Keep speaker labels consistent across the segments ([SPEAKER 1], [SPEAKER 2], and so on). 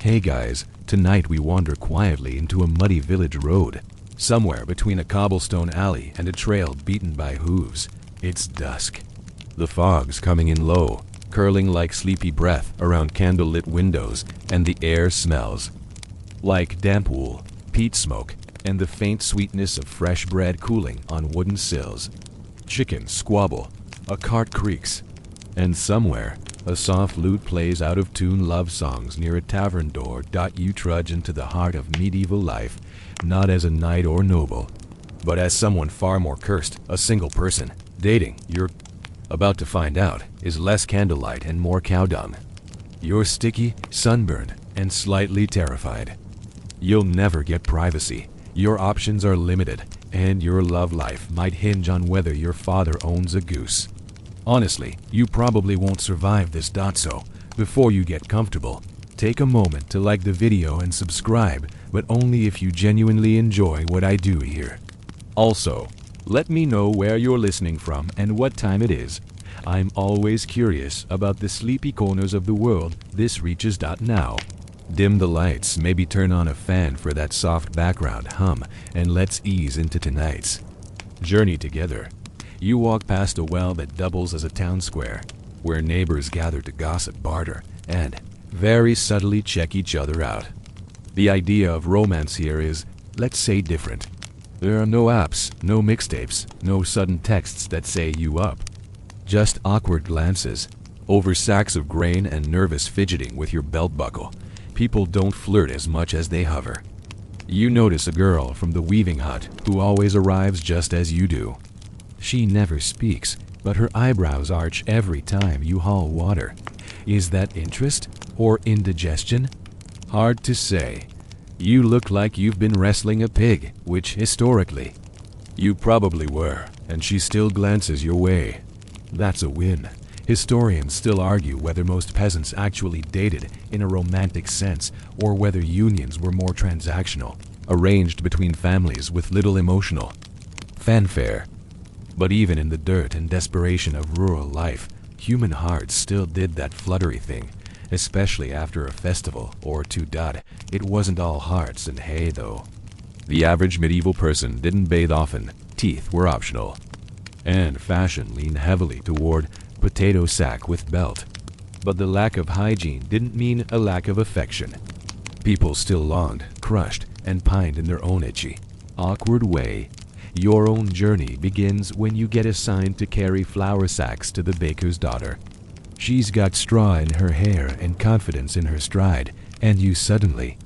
[SPEAKER 1] Hey guys, tonight we wander quietly into a muddy village road, somewhere between a cobblestone alley and a trail beaten by hooves. It's dusk. The fog's coming in low, curling like sleepy breath around candlelit windows, and the air smells like damp wool, peat smoke, and the faint sweetness of fresh bread cooling on wooden sills. Chickens squabble, a cart creaks, and somewhere a soft lute plays out-of-tune love songs near a tavern door. You trudge into the heart of medieval life, not as a knight or noble, but as someone far more cursed, a single person. Dating, you're about to find out, is less candlelight and more cow dung. You're sticky, sunburned, and slightly terrified. You'll never get privacy. Your options are limited, and your love life might hinge on whether your father owns a goose. Honestly, you probably won't survive this. So, before you get comfortable, take a moment to like the video and subscribe, but only if you genuinely enjoy what I do here. Also, let me know where you're listening from and what time it is. I'm always curious about the sleepy corners of the world this reaches. Now, dim the lights, maybe turn on a fan for that soft background hum, and let's ease into tonight's journey together. You walk past a well that doubles as a town square, where neighbors gather to gossip, barter, and very subtly check each other out. The idea of romance here is, let's say, different. There are no apps, no mixtapes, no sudden texts that say you up. Just awkward glances, over sacks of grain, and nervous fidgeting with your belt buckle. People don't flirt as much as they hover. You notice a girl from the weaving hut who always arrives just as you do. She never speaks, but her eyebrows arch every time you haul water. Is that interest or indigestion? Hard to say. You look like you've been wrestling a pig, which historically you probably were, and she still glances your way. That's a win. Historians still argue whether most peasants actually dated in a romantic sense, or whether unions were more transactional, arranged between families with little emotional fanfare. But even in the dirt and desperation of rural life, human hearts still did that fluttery thing, especially after a festival or two. It wasn't all hearts and hay, though. The average medieval person didn't bathe often, teeth were optional, and fashion leaned heavily toward potato sack with belt. But the lack of hygiene didn't mean a lack of affection. People still longed, crushed, and pined in their own itchy, awkward way. Your own journey begins when you get assigned to carry flour sacks to the baker's daughter. She's got straw in her hair and confidence in her stride, and you suddenly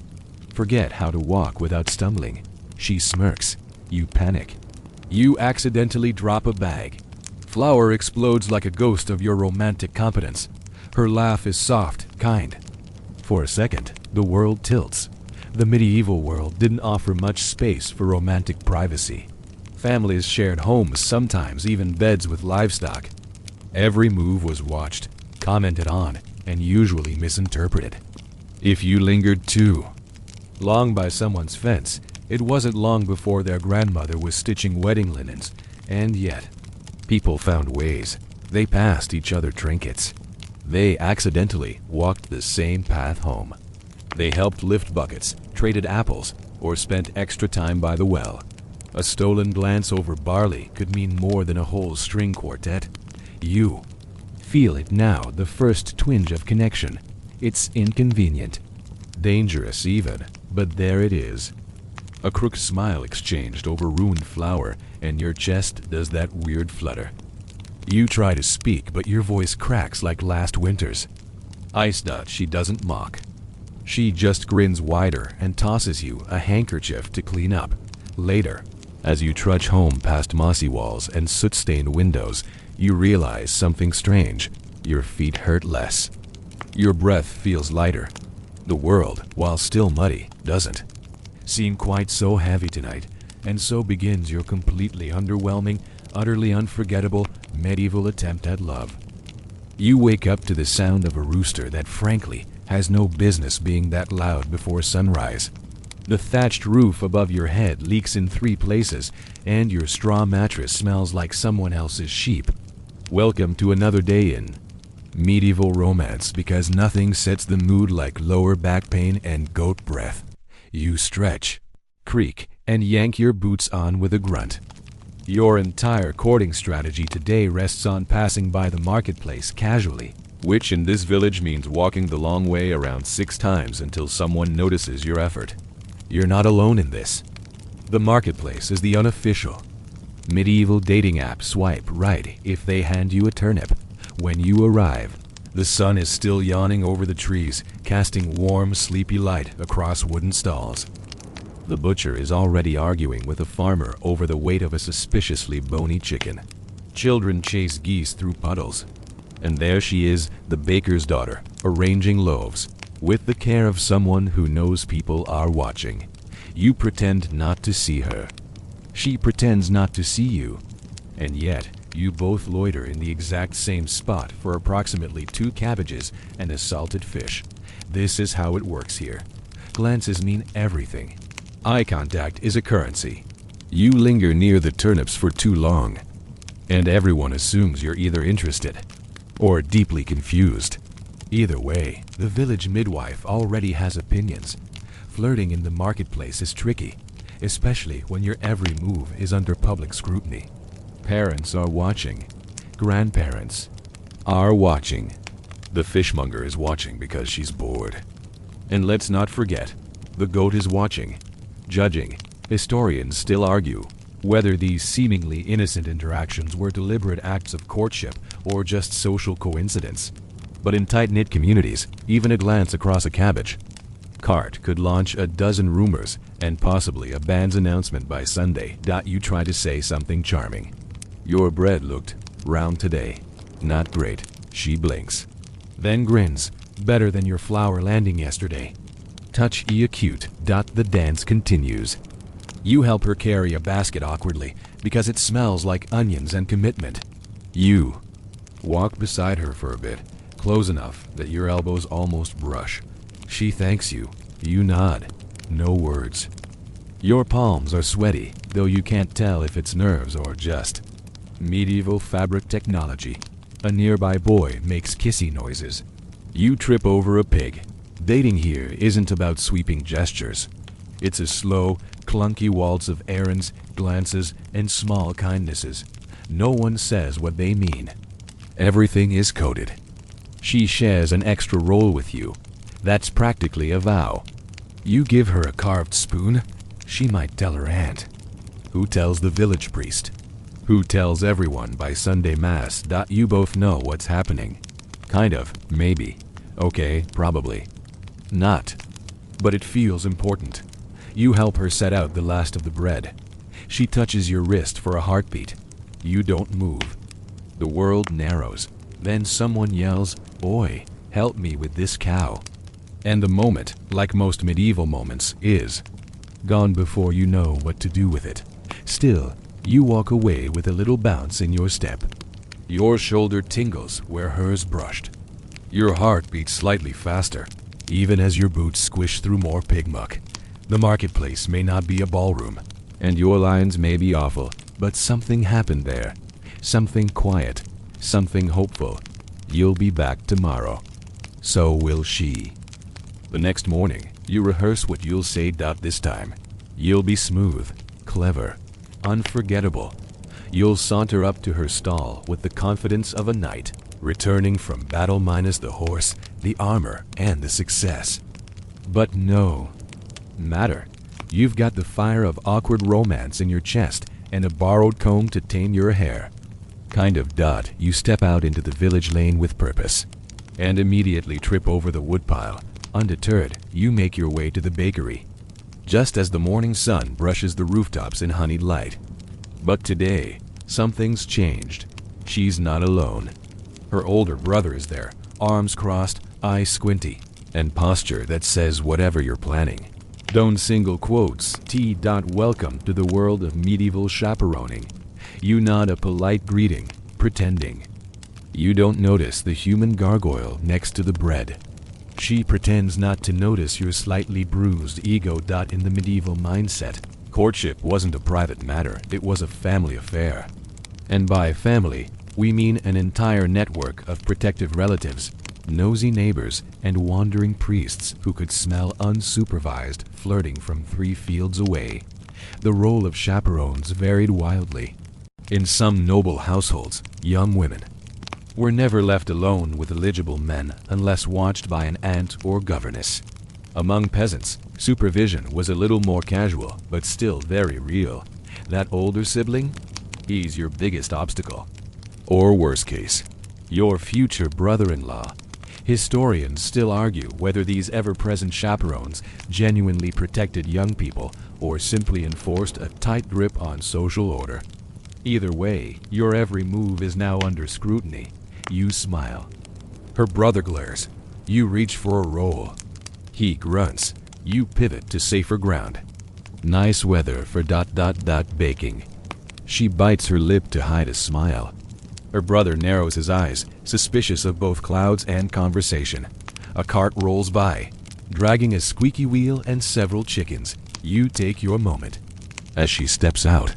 [SPEAKER 1] forget how to walk without stumbling. She smirks. You panic. You accidentally drop a bag. Flour explodes like a ghost of your romantic competence. Her laugh is soft, kind. For a second, the world tilts. The medieval world didn't offer much space for romantic privacy. Families shared homes, sometimes even beds with livestock. Every move was watched, commented on, and usually misinterpreted. If you lingered too long by someone's fence, it wasn't long before their grandmother was stitching wedding linens. And yet, people found ways. They passed each other trinkets. They accidentally walked the same path home. They helped lift buckets, traded apples, or spent extra time by the well. A stolen glance over barley could mean more than a whole string quartet. You feel it now, the first twinge of connection. It's inconvenient, dangerous even, but there it is. A crooked smile exchanged over ruined flour, and your chest does that weird flutter. You try to speak, but your voice cracks like last winter's ice dot. She doesn't mock. She just grins wider and tosses you a handkerchief to clean up. Later, as you trudge home past mossy walls and soot-stained windows, you realize something strange. Your feet hurt less. Your breath feels lighter. The world, while still muddy, doesn't seem quite so heavy tonight, and so begins your completely underwhelming, utterly unforgettable medieval attempt at love. You wake up to the sound of a rooster that frankly has no business being that loud before sunrise. The thatched roof above your head leaks in 3 places, and your straw mattress smells like someone else's sheep. Welcome to another day in Medieval romance, because nothing sets the mood like lower back pain and goat breath. You stretch, creak, and yank your boots on with a grunt. Your entire courting strategy today rests on passing by the marketplace casually, which in this village means walking the long way around 6 times until someone notices your effort. You're not alone in this. The marketplace is the unofficial medieval dating app. Swipe right if they hand you a turnip. When you arrive, the sun is still yawning over the trees, casting warm, sleepy light across wooden stalls. The butcher is already arguing with a farmer over the weight of a suspiciously bony chicken. Children chase geese through puddles. And there she is, the baker's daughter, arranging loaves, with the care of someone who knows people are watching. You pretend not to see her. She pretends not to see you. And yet, you both loiter in the exact same spot for approximately 2 cabbages and a salted fish. This is how it works here. Glances mean everything. Eye contact is a currency. You linger near the turnips for too long, and everyone assumes you're either interested or deeply confused. Either way, the village midwife already has opinions. Flirting in the marketplace is tricky, especially when your every move is under public scrutiny. Parents are watching. Grandparents are watching. The fishmonger is watching because she's bored. And let's not forget, the goat is watching, judging. Historians still argue whether these seemingly innocent interactions were deliberate acts of courtship or just social coincidence. But in tight-knit communities, even a glance across a cabbage cart could launch a dozen rumors and possibly a band's announcement by Sunday. You try to say something charming. Your bread looked round today. Not great. She blinks. Then grins. Better than your flour landing yesterday. Touch cute. The dance continues. You help her carry a basket awkwardly because it smells like onions and commitment. You walk beside her for a bit, close enough that your elbows almost brush. She thanks you. You nod. No words. Your palms are sweaty, though you can't tell if it's nerves or just medieval fabric technology. A nearby boy makes kissy noises. You trip over a pig. Dating here isn't about sweeping gestures. It's a slow, clunky waltz of errands, glances, and small kindnesses. No one says what they mean. Everything is coded. She shares an extra roll with you. That's practically a vow. You give her a carved spoon. She might tell her aunt. Who tells the village priest? Who tells everyone by Sunday Mass? You both know what's happening. Kind of, maybe. Okay, probably. Not. But it feels important. You help her set out the last of the bread. She touches your wrist for a heartbeat. You don't move. The world narrows. Then someone yells, "Oi, help me with this cow." And the moment, like most medieval moments, is gone before you know what to do with it. Still, you walk away with a little bounce in your step. Your shoulder tingles where hers brushed. Your heart beats slightly faster, even as your boots squish through more pig muck. The marketplace may not be a ballroom, and your lines may be awful, but something happened there. Something quiet, something hopeful. You'll be back tomorrow. So will she. The next morning, you rehearse what you'll say. This time, you'll be smooth, clever, unforgettable. You'll saunter up to her stall with the confidence of a knight, returning from battle minus the horse, the armor, and the success. But no matter. You've got the fire of awkward romance in your chest and a borrowed comb to tame your hair. You step out into the village lane with purpose and immediately trip over the woodpile. Undeterred, you make your way to the bakery, just as the morning sun brushes the rooftops in honeyed light. But today, something's changed. She's not alone. Her older brother is there, arms crossed, eyes squinty, and posture that says whatever you're planning. Don't single quotes. Welcome to the world of medieval chaperoning. You nod a polite greeting, pretending. You don't notice the human gargoyle next to the bread. She pretends not to notice your slightly bruised ego. In the medieval mindset, courtship wasn't a private matter, it was a family affair. And by family, We mean an entire network of protective relatives, nosy neighbors, and wandering priests who could smell unsupervised flirting from 3 fields away. The role of chaperones varied wildly. In some noble households, young women were never left alone with eligible men unless watched by an aunt or governess. Among peasants, supervision was a little more casual, but still very real. That older sibling? He's your biggest obstacle. Or worst case, your future brother-in-law. Historians still argue whether these ever-present chaperones genuinely protected young people or simply enforced a tight grip on social order. Either way, your every move is now under scrutiny. You smile. Her brother glares. You reach for a roll. He grunts. You pivot to safer ground. Nice weather for ... baking. She bites her lip to hide a smile. Her brother narrows his eyes, suspicious of both clouds and conversation. A cart rolls by, dragging a squeaky wheel and several chickens. You take your moment. As she steps out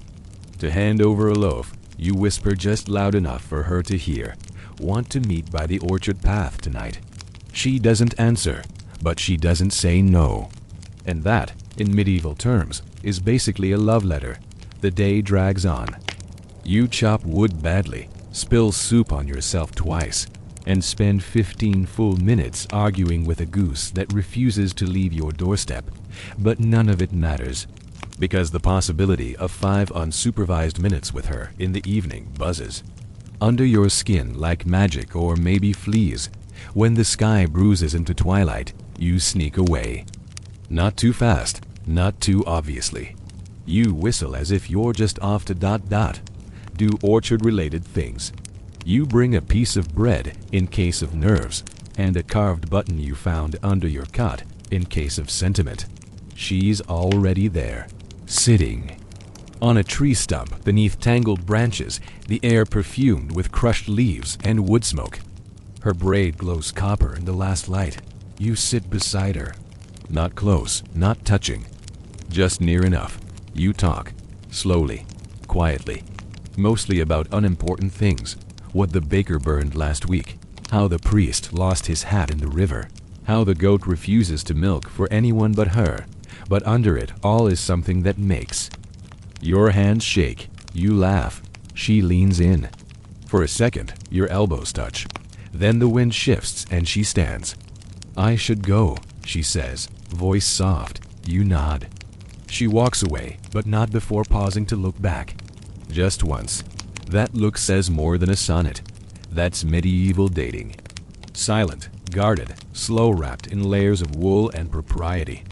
[SPEAKER 1] to hand over a loaf, you whisper just loud enough for her to hear. Want to meet by the orchard path tonight. She doesn't answer, but she doesn't say no. And that, in medieval terms, is basically a love letter. The day drags on. You chop wood badly, spill soup on yourself twice, and spend 15 full minutes arguing with a goose that refuses to leave your doorstep. But none of it matters, because the possibility of 5 unsupervised minutes with her in the evening buzzes under your skin like magic or maybe fleas. When the sky bruises into twilight, you sneak away. Not too fast, not too obviously. You whistle as if you're just off to ... do orchard-related things. You bring a piece of bread in case of nerves, and a carved button you found under your cot in case of sentiment. She's already there, sitting on a tree stump beneath tangled branches, the air perfumed with crushed leaves and wood smoke. Her braid glows copper in the last light. You sit beside her. Not close, not touching, just near enough. You talk, slowly, quietly, mostly about unimportant things. What the baker burned last week, how the priest lost his hat in the river, how the goat refuses to milk for anyone but her. But under it all is something that makes. Your hands shake, you laugh, she leans in. For a second, your elbows touch. Then the wind shifts and she stands. I should go, she says, voice soft. You nod. She walks away, but not before pausing to look back. Just once. That look says more than a sonnet. That's medieval dating. Silent, guarded, slow-wrapped in layers of wool and propriety.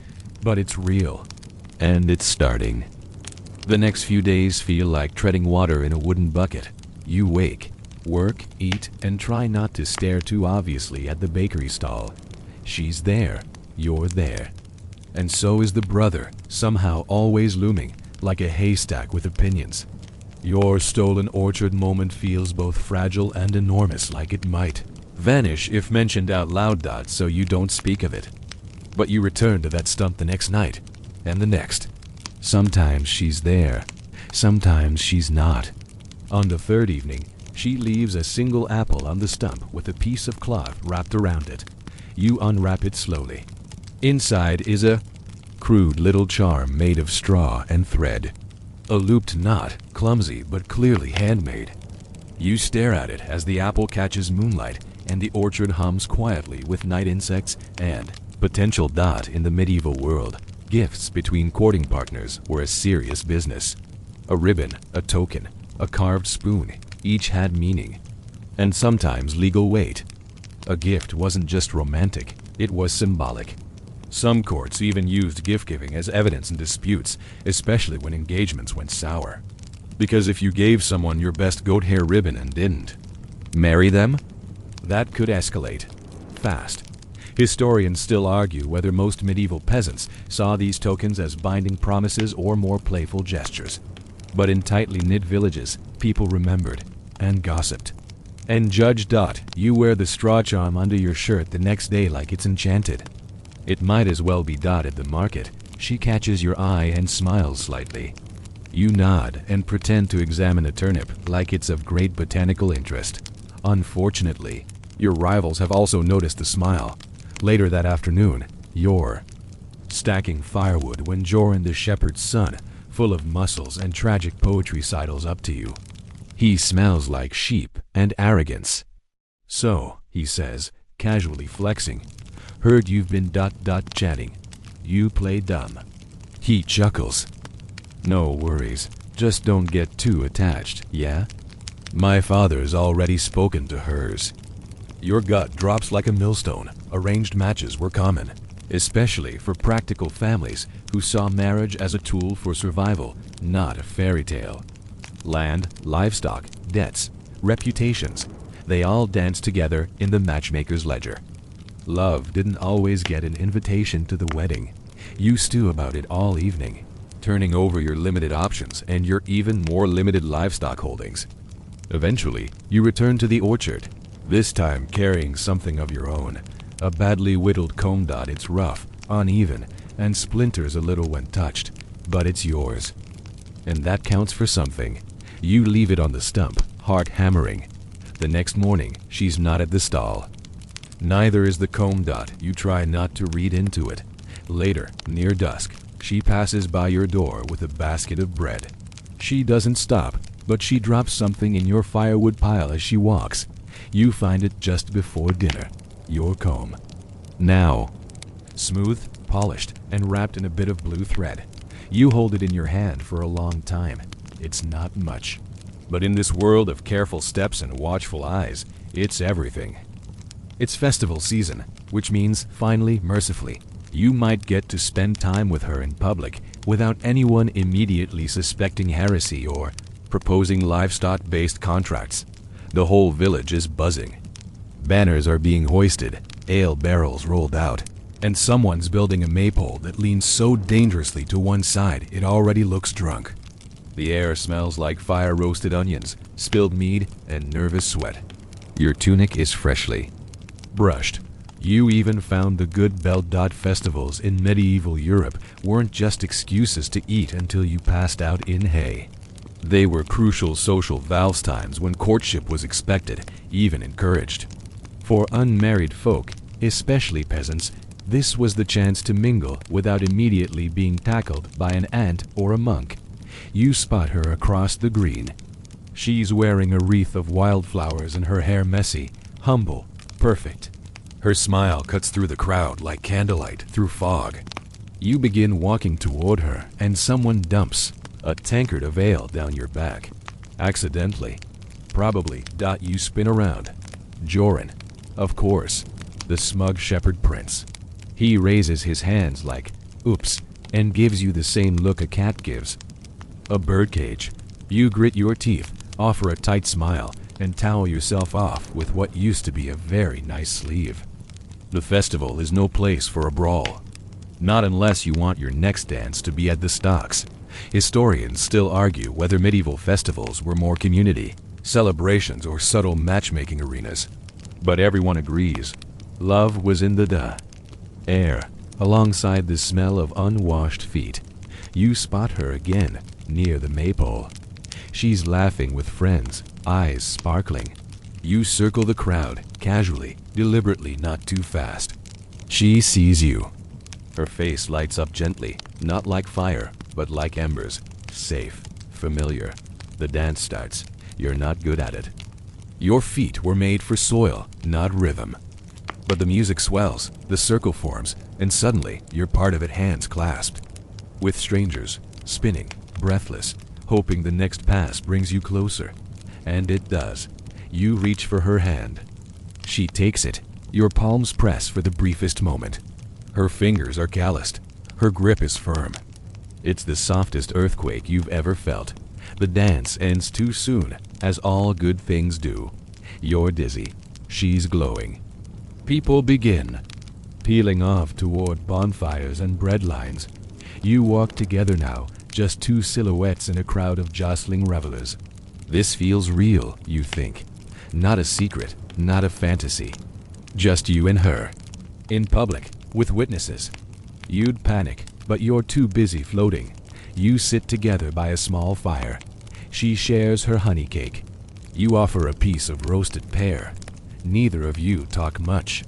[SPEAKER 1] But it's real. And it's starting. The next few days feel like treading water in a wooden bucket. You wake, work, eat, and try not to stare too obviously at the bakery stall. She's there. You're there. And so is the brother, somehow always looming, like a haystack with opinions. Your stolen orchard moment feels both fragile and enormous, like it might vanish if mentioned out loud, so you don't speak of it. But you return to that stump the next night, and the next. Sometimes she's there, sometimes she's not. On the 3rd evening, she leaves a single apple on the stump with a piece of cloth wrapped around it. You unwrap it slowly. Inside is a crude little charm made of straw and thread. A looped knot, clumsy but clearly handmade. You stare at it as the apple catches moonlight and the orchard hums quietly with night insects and potential ... in the medieval world. Gifts between courting partners were a serious business. A ribbon, a token, a carved spoon, each had meaning, and sometimes legal weight. A gift wasn't just romantic, it was symbolic. Some courts even used gift-giving as evidence in disputes, especially when engagements went sour. Because if you gave someone your best goat hair ribbon and didn't marry them, that could escalate fast. Historians still argue whether most medieval peasants saw these tokens as binding promises or more playful gestures. But in tightly knit villages, people remembered and gossiped. And Judge ... you wear the straw charm under your shirt the next day like it's enchanted. It might as well be ... at the market. She catches your eye and smiles slightly. You nod and pretend to examine a turnip like it's of great botanical interest. Unfortunately, your rivals have also noticed the smile. Later that afternoon, you're stacking firewood when Joran the shepherd's son, full of muscles and tragic poetry, sidles up to you. He smells like sheep and arrogance. "So," he says, casually flexing, "heard you've been chatting. You play dumb." He chuckles. "No worries, just don't get too attached, yeah? My father's already spoken to hers." Your gut drops like a millstone. Arranged matches were common, especially for practical families who saw marriage as a tool for survival, not a fairy tale. Land, livestock, debts, reputations, they all danced together in the matchmaker's ledger. Love didn't always get an invitation to the wedding. You stew about it all evening, turning over your limited options and your even more limited livestock holdings. Eventually, you return to the orchard, this time carrying something of your own. A badly whittled comb dot. It's rough, uneven, and splinters a little when touched, but it's yours. And that counts for something. You leave it on the stump, heart hammering. The next morning, she's not at the stall. Neither is the comb dot. You try not to read into it. Later, near dusk, she passes by your door with a basket of bread. She doesn't stop, but she drops something in your firewood pile as she walks. You find it just before dinner. Your comb. Now, smooth, polished, and wrapped in a bit of blue thread. You hold it in your hand for a long time. It's not much. But in this world of careful steps and watchful eyes, it's everything. It's festival season, which means, finally, mercifully, you might get to spend time with her in public without anyone immediately suspecting heresy or proposing livestock-based contracts. The whole village is buzzing. Banners are being hoisted, ale barrels rolled out, and someone's building a maypole that leans so dangerously to one side it already looks drunk. The air smells like fire-roasted onions, spilled mead, and nervous sweat. Your tunic is freshly brushed. You even found the good bell-dot festivals in medieval Europe weren't just excuses to eat until you passed out in hay. They were crucial social valve times when courtship was expected, even encouraged. For unmarried folk, especially peasants, this was the chance to mingle without immediately being tackled by an ant or a monk. You spot her across the green. She's wearing a wreath of wildflowers and her hair messy, humble, perfect. Her smile cuts through the crowd like candlelight through fog. You begin walking toward her, and someone dumps a tankard of ale down your back. Accidentally. Probably. You spin around. Joran. Of course. The smug shepherd prince. He raises his hands like, oops, and gives you the same look a cat gives. A birdcage. You grit your teeth, offer a tight smile, and towel yourself off with what used to be a very nice sleeve. The festival is no place for a brawl. Not unless you want your next dance to be at the stocks. Historians still argue whether medieval festivals were more community, celebrations, or subtle matchmaking arenas. But everyone agrees, love was in the air, alongside the smell of unwashed feet. You spot her again, near the maypole. She's laughing with friends, eyes sparkling. You circle the crowd, casually, deliberately, not too fast. She sees you. Her face lights up gently, not like fire, but like embers. Safe, familiar. The dance starts. You're not good at it. Your feet were made for soil, not rhythm. But the music swells, the circle forms, and suddenly you're part of it, hands clasped. With strangers, spinning, breathless, hoping the next pass brings you closer. And it does. You reach for her hand. She takes it. Your palms press for the briefest moment. Her fingers are calloused. Her grip is firm. It's the softest earthquake you've ever felt. The dance ends too soon, as all good things do. You're dizzy. She's glowing. People begin peeling off toward bonfires and bread lines. You walk together now, just two silhouettes in a crowd of jostling revelers. This feels real, you think. Not a secret, not a fantasy. Just you and her. In public, with witnesses. You'd panic, but you're too busy floating. You sit together by a small fire. She shares her honey cake. You offer a piece of roasted pear. Neither of you talk much.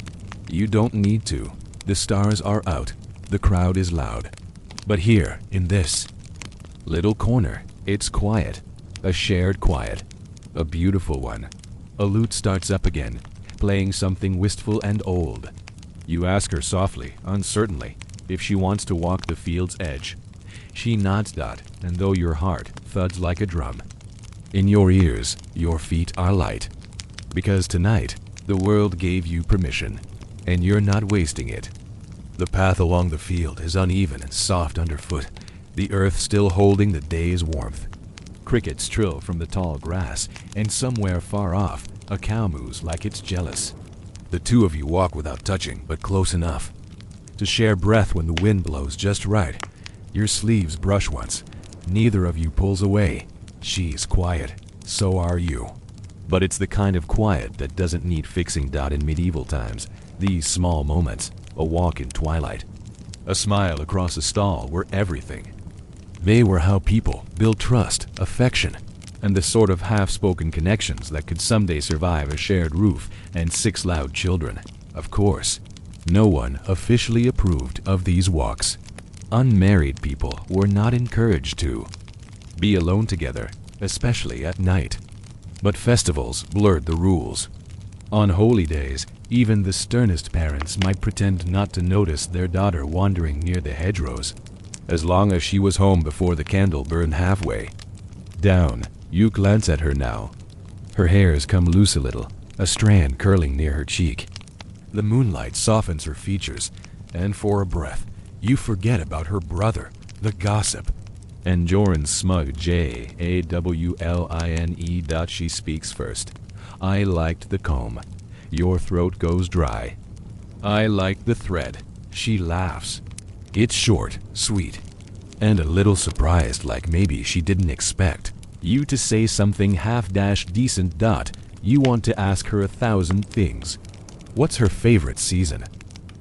[SPEAKER 1] You don't need to. The stars are out. The crowd is loud. But here, in this little corner, it's quiet. A shared quiet. A beautiful one. A lute starts up again, playing something wistful and old. You ask her softly, uncertainly, if she wants to walk the field's edge. She nods, and though your heart thuds like a drum, in your ears, your feet are light. Because tonight, the world gave you permission, and you're not wasting it. The path along the field is uneven and soft underfoot, the earth still holding the day's warmth. Crickets trill from the tall grass, and somewhere far off, a cow moos like it's jealous. The two of you walk without touching, but close enough to share breath when the wind blows just right. Your sleeves brush once. Neither of you pulls away. She's quiet. So are you. But it's the kind of quiet that doesn't need fixing. In medieval times, these small moments, a walk in twilight, a smile across a stall, were everything. They were how people built trust, affection, and the sort of half-spoken connections that could someday survive a shared roof and 6 loud children. Of course, no one officially approved of these walks. Unmarried people were not encouraged to be alone together, especially at night. But festivals blurred the rules. On holy days, even the sternest parents might pretend not to notice their daughter wandering near the hedgerows, as long as she was home before the candle burned halfway down. You glance at her now. Her hairs come loose a little, a strand curling near her cheek. The moonlight softens her features, and for a breath, you forget about her brother, the gossip. And Joran's smug Jawline. She speaks first. I liked the comb. Your throat goes dry. I liked the thread. She laughs. It's short, sweet, and a little surprised, like maybe she didn't expect you to say something half-decent. You want to ask her 1,000 things. What's her favorite season?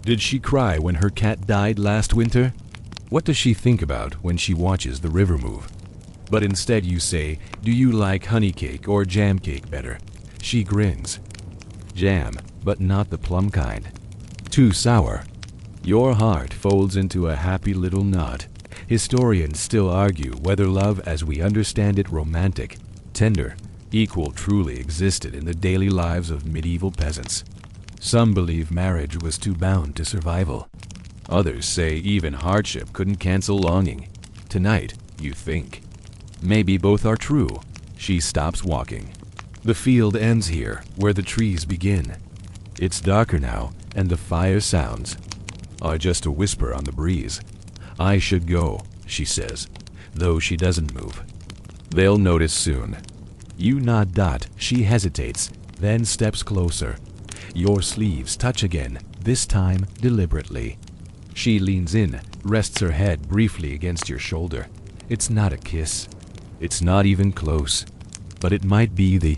[SPEAKER 1] Did she cry when her cat died last winter? What does she think about when she watches the river move? But instead you say, do you like honey cake or jam cake better? She grins. Jam, but not the plum kind. Too sour. Your heart folds into a happy little knot. Historians still argue whether love as we understand it, romantic, tender, equal, truly existed in the daily lives of medieval peasants. Some believe marriage was too bound to survival. Others say even hardship couldn't cancel longing. Tonight, you think. Maybe both are true. She stops walking. The field ends here, where the trees begin. It's darker now, and the fire sounds are just a whisper on the breeze. I should go, she says, though she doesn't move. They'll notice soon. You nod. She hesitates, then steps closer. Your sleeves touch again, this time deliberately. She leans in, rests her head briefly against your shoulder. It's not a kiss. It's not even close. But it might be the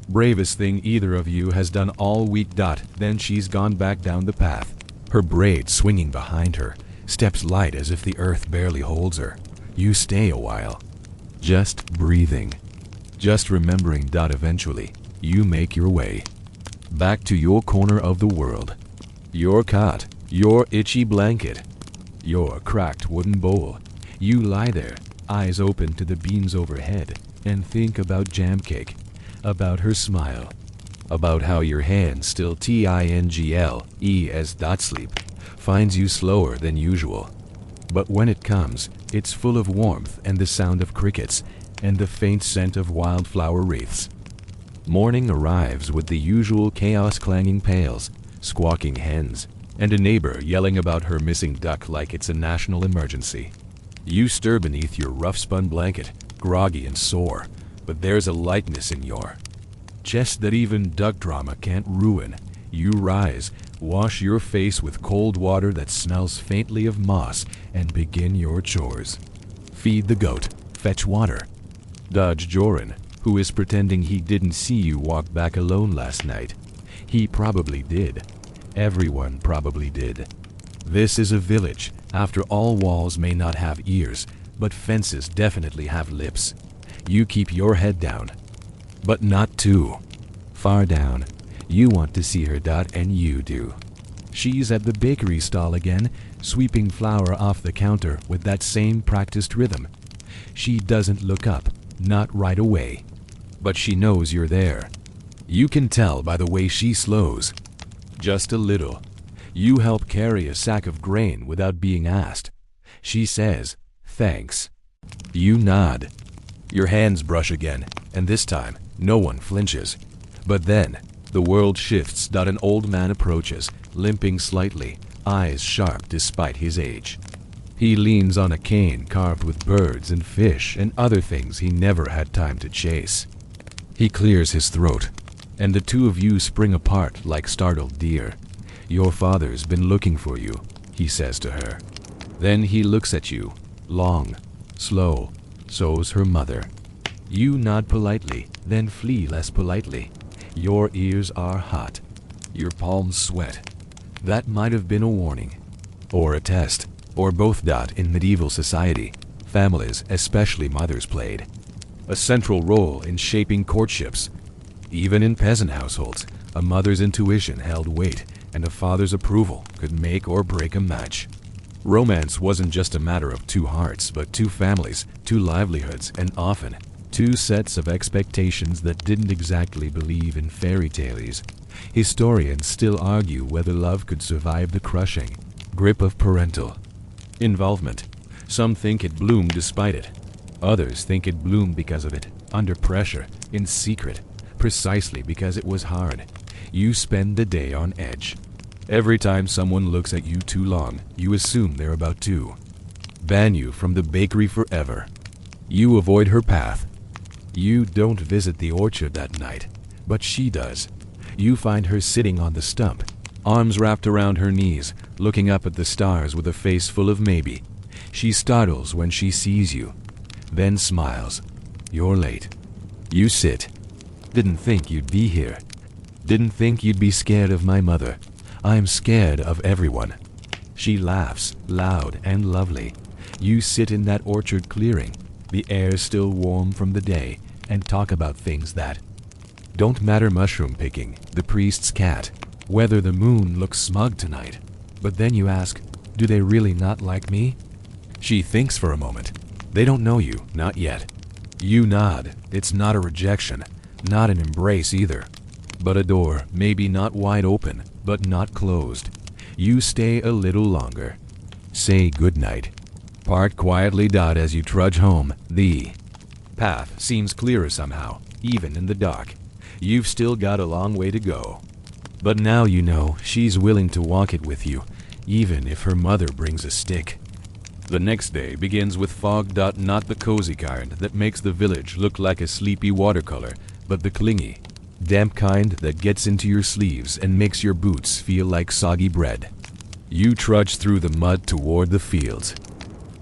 [SPEAKER 1] bravest thing either of you has done all week. Then she's gone back down the path, her braids swinging behind her, steps light as if the earth barely holds her. You stay a while, just breathing, just remembering. Eventually, you make your way back to your corner of the world. Your cot, your itchy blanket, your cracked wooden bowl. You lie there, eyes open to the beams overhead, and think about jam cake, about her smile, about how your hand still sleep finds you slower than usual. But when it comes, it's full of warmth and the sound of crickets and the faint scent of wildflower wreaths. Morning arrives with the usual chaos, clanging pails, squawking hens, and a neighbor yelling about her missing duck like it's a national emergency. You stir beneath your rough-spun blanket, groggy and sore, but there's a lightness in your chest that even duck drama can't ruin. You rise, wash your face with cold water that smells faintly of moss, and begin your chores. Feed the goat, fetch water. Dodge Joran, who is pretending he didn't see you walk back alone last night. He probably did. Everyone probably did. This is a village. After all, walls may not have ears, but fences definitely have lips. You keep your head down, but not too far down. You want to see her, and you do. She's at the bakery stall again, sweeping flour off the counter with that same practiced rhythm. She doesn't look up, not right away, but she knows you're there. You can tell by the way she slows. Just a little. You help carry a sack of grain without being asked. She says, "Thanks." You nod. Your hands brush again, and this time, no one flinches. But then, the world shifts. An old man approaches, limping slightly, eyes sharp despite his age. He leans on a cane carved with birds and fish and other things he never had time to chase. He clears his throat, and the two of you spring apart like startled deer. "Your father's been looking for you," he says to her. Then he looks at you, long, slow. So's her mother. You nod politely, then flee less politely. Your ears are hot. Your palms sweat. That might have been a warning. Or a test. Or both. In medieval society, families, especially mothers, played a central role in shaping courtships. Even in peasant households, a mother's intuition held weight, and a father's approval could make or break a match. Romance wasn't just a matter of two hearts, but two families, two livelihoods, and often two sets of expectations that didn't exactly believe in fairy tales. Historians still argue whether love could survive the crushing grip of parental involvement. Some think it bloomed despite it. Others think it bloomed because of it, under pressure, in secret, precisely because it was hard. You spend the day on edge. Every time someone looks at you too long, you assume they're about to ban you from the bakery forever. You avoid her path. You don't visit the orchard that night, but she does. You find her sitting on the stump, arms wrapped around her knees, looking up at the stars with a face full of maybe. She startles when she sees you, then smiles. You're late. You sit. "Didn't think you'd be here. Didn't think you'd be scared of my mother. I'm scared of everyone." She laughs, loud and lovely. You sit in that orchard clearing, the air still warm from the day, and talk about things that don't matter: mushroom picking, the priest's cat, whether the moon looks smug tonight. But then you ask, do they really not like me? She thinks for a moment. They don't know you, not yet. You nod. It's not a rejection, not an embrace either, but a door, maybe not wide open, but not closed. You stay a little longer. Say goodnight. Part quietly. As you trudge home, the path seems clearer somehow, even in the dark. You've still got a long way to go. But now you know she's willing to walk it with you, even if her mother brings a stick. The next day begins with fog. Not the cozy kind that makes the village look like a sleepy watercolor, but the clingy, damp kind that gets into your sleeves and makes your boots feel like soggy bread. You trudge through the mud toward the fields,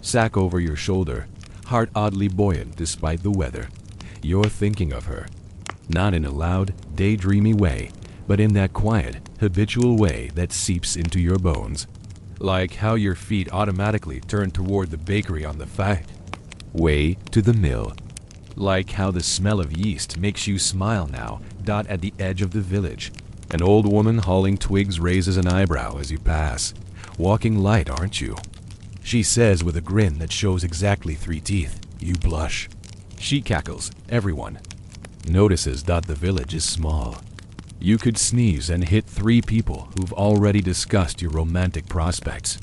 [SPEAKER 1] sack over your shoulder, heart oddly buoyant despite the weather. You're thinking of her, not in a loud, daydreamy way, but in that quiet, habitual way that seeps into your bones. Like how your feet automatically turn toward the bakery on the way to the mill. Like how the smell of yeast makes you smile now. At the edge of the village, an old woman hauling twigs raises an eyebrow as you pass. "Walking light, aren't you?" she says with a grin that shows exactly 3 teeth. You blush. She cackles. Everyone notices. The village is small. You could sneeze and hit 3 people who've already discussed your romantic prospects.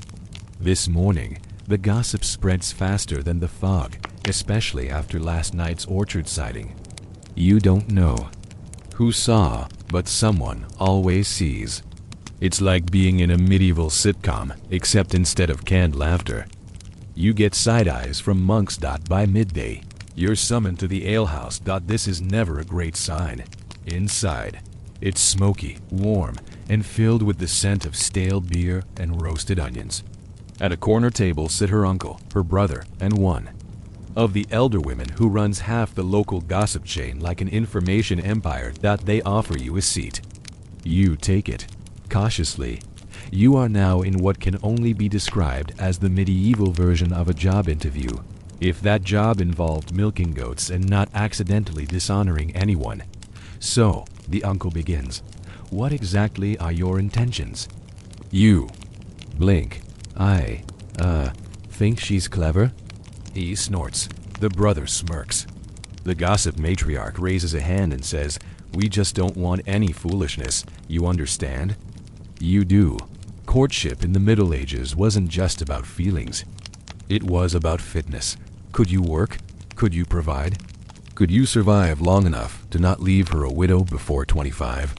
[SPEAKER 1] This morning, the gossip spreads faster than the fog, especially after last night's orchard sighting. You don't know who saw, but someone always sees. It's like being in a medieval sitcom, except instead of canned laughter, you get side eyes from monks. By midday, you're summoned to the alehouse. This is never a great sign. Inside, it's smoky, warm, and filled with the scent of stale beer and roasted onions. At a corner table sit her uncle, her brother, and one of the elder women who runs half the local gossip chain like an information empire. They offer you a seat. You take it, cautiously. You are now in what can only be described as the medieval version of a job interview. If that job involved milking goats and not accidentally dishonoring anyone. So, the uncle begins. What exactly are your intentions? You blink. I think she's clever? He snorts. The brother smirks. The gossip matriarch raises a hand and says, we just don't want any foolishness, you understand? You do. Courtship in the Middle Ages wasn't just about feelings. It was about fitness. Could you work? Could you provide? Could you survive long enough to not leave her a widow before 25?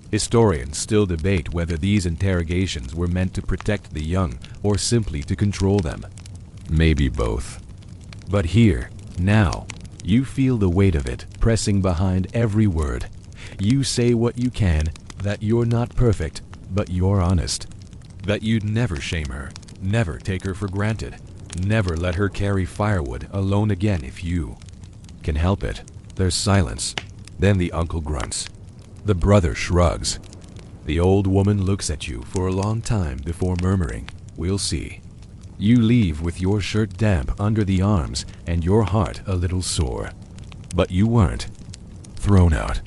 [SPEAKER 1] Historians still debate whether these interrogations were meant to protect the young or simply to control them. Maybe both. But here, now, you feel the weight of it pressing behind every word. You say what you can, that you're not perfect, but you're honest. That you'd never shame her, never take her for granted, never let her carry firewood alone again if you can help it. There's silence. Then the uncle grunts. The brother shrugs. The old woman looks at you for a long time before murmuring, we'll see. You leave with your shirt damp under the arms and your heart a little sore. But you weren't thrown out.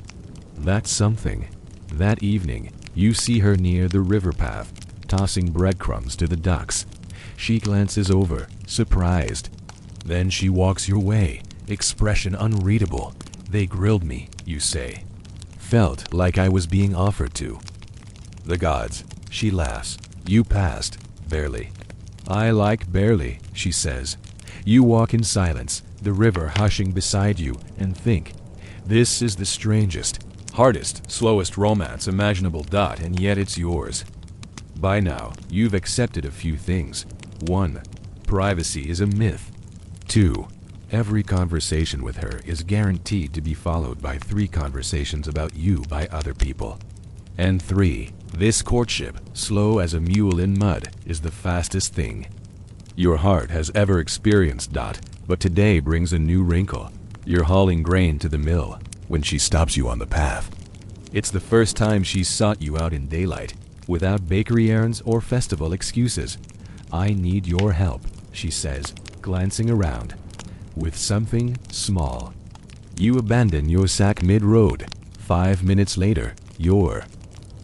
[SPEAKER 1] That's something. That evening, you see her near the river path, tossing breadcrumbs to the ducks. She glances over, surprised. Then she walks your way, expression unreadable. They grilled me, you say. Felt like I was being offered to. The gods. She laughs. You passed, barely. I like barely, she says. You walk in silence, the river hushing beside you, and think, this is the strangest, hardest, slowest romance imaginable. And yet it's yours. By now, you've accepted a few things. 1. Privacy is a myth. 2. Every conversation with her is guaranteed to be followed by 3 conversations about you by other people. And 3. This courtship, slow as a mule in mud, is the fastest thing your heart has ever experienced. But today brings a new wrinkle. You're hauling grain to the mill when she stops you on the path. It's the first time she's sought you out in daylight, without bakery errands or festival excuses. I need your help, she says, glancing around. With something small. You abandon your sack mid-road. 5 minutes later, you're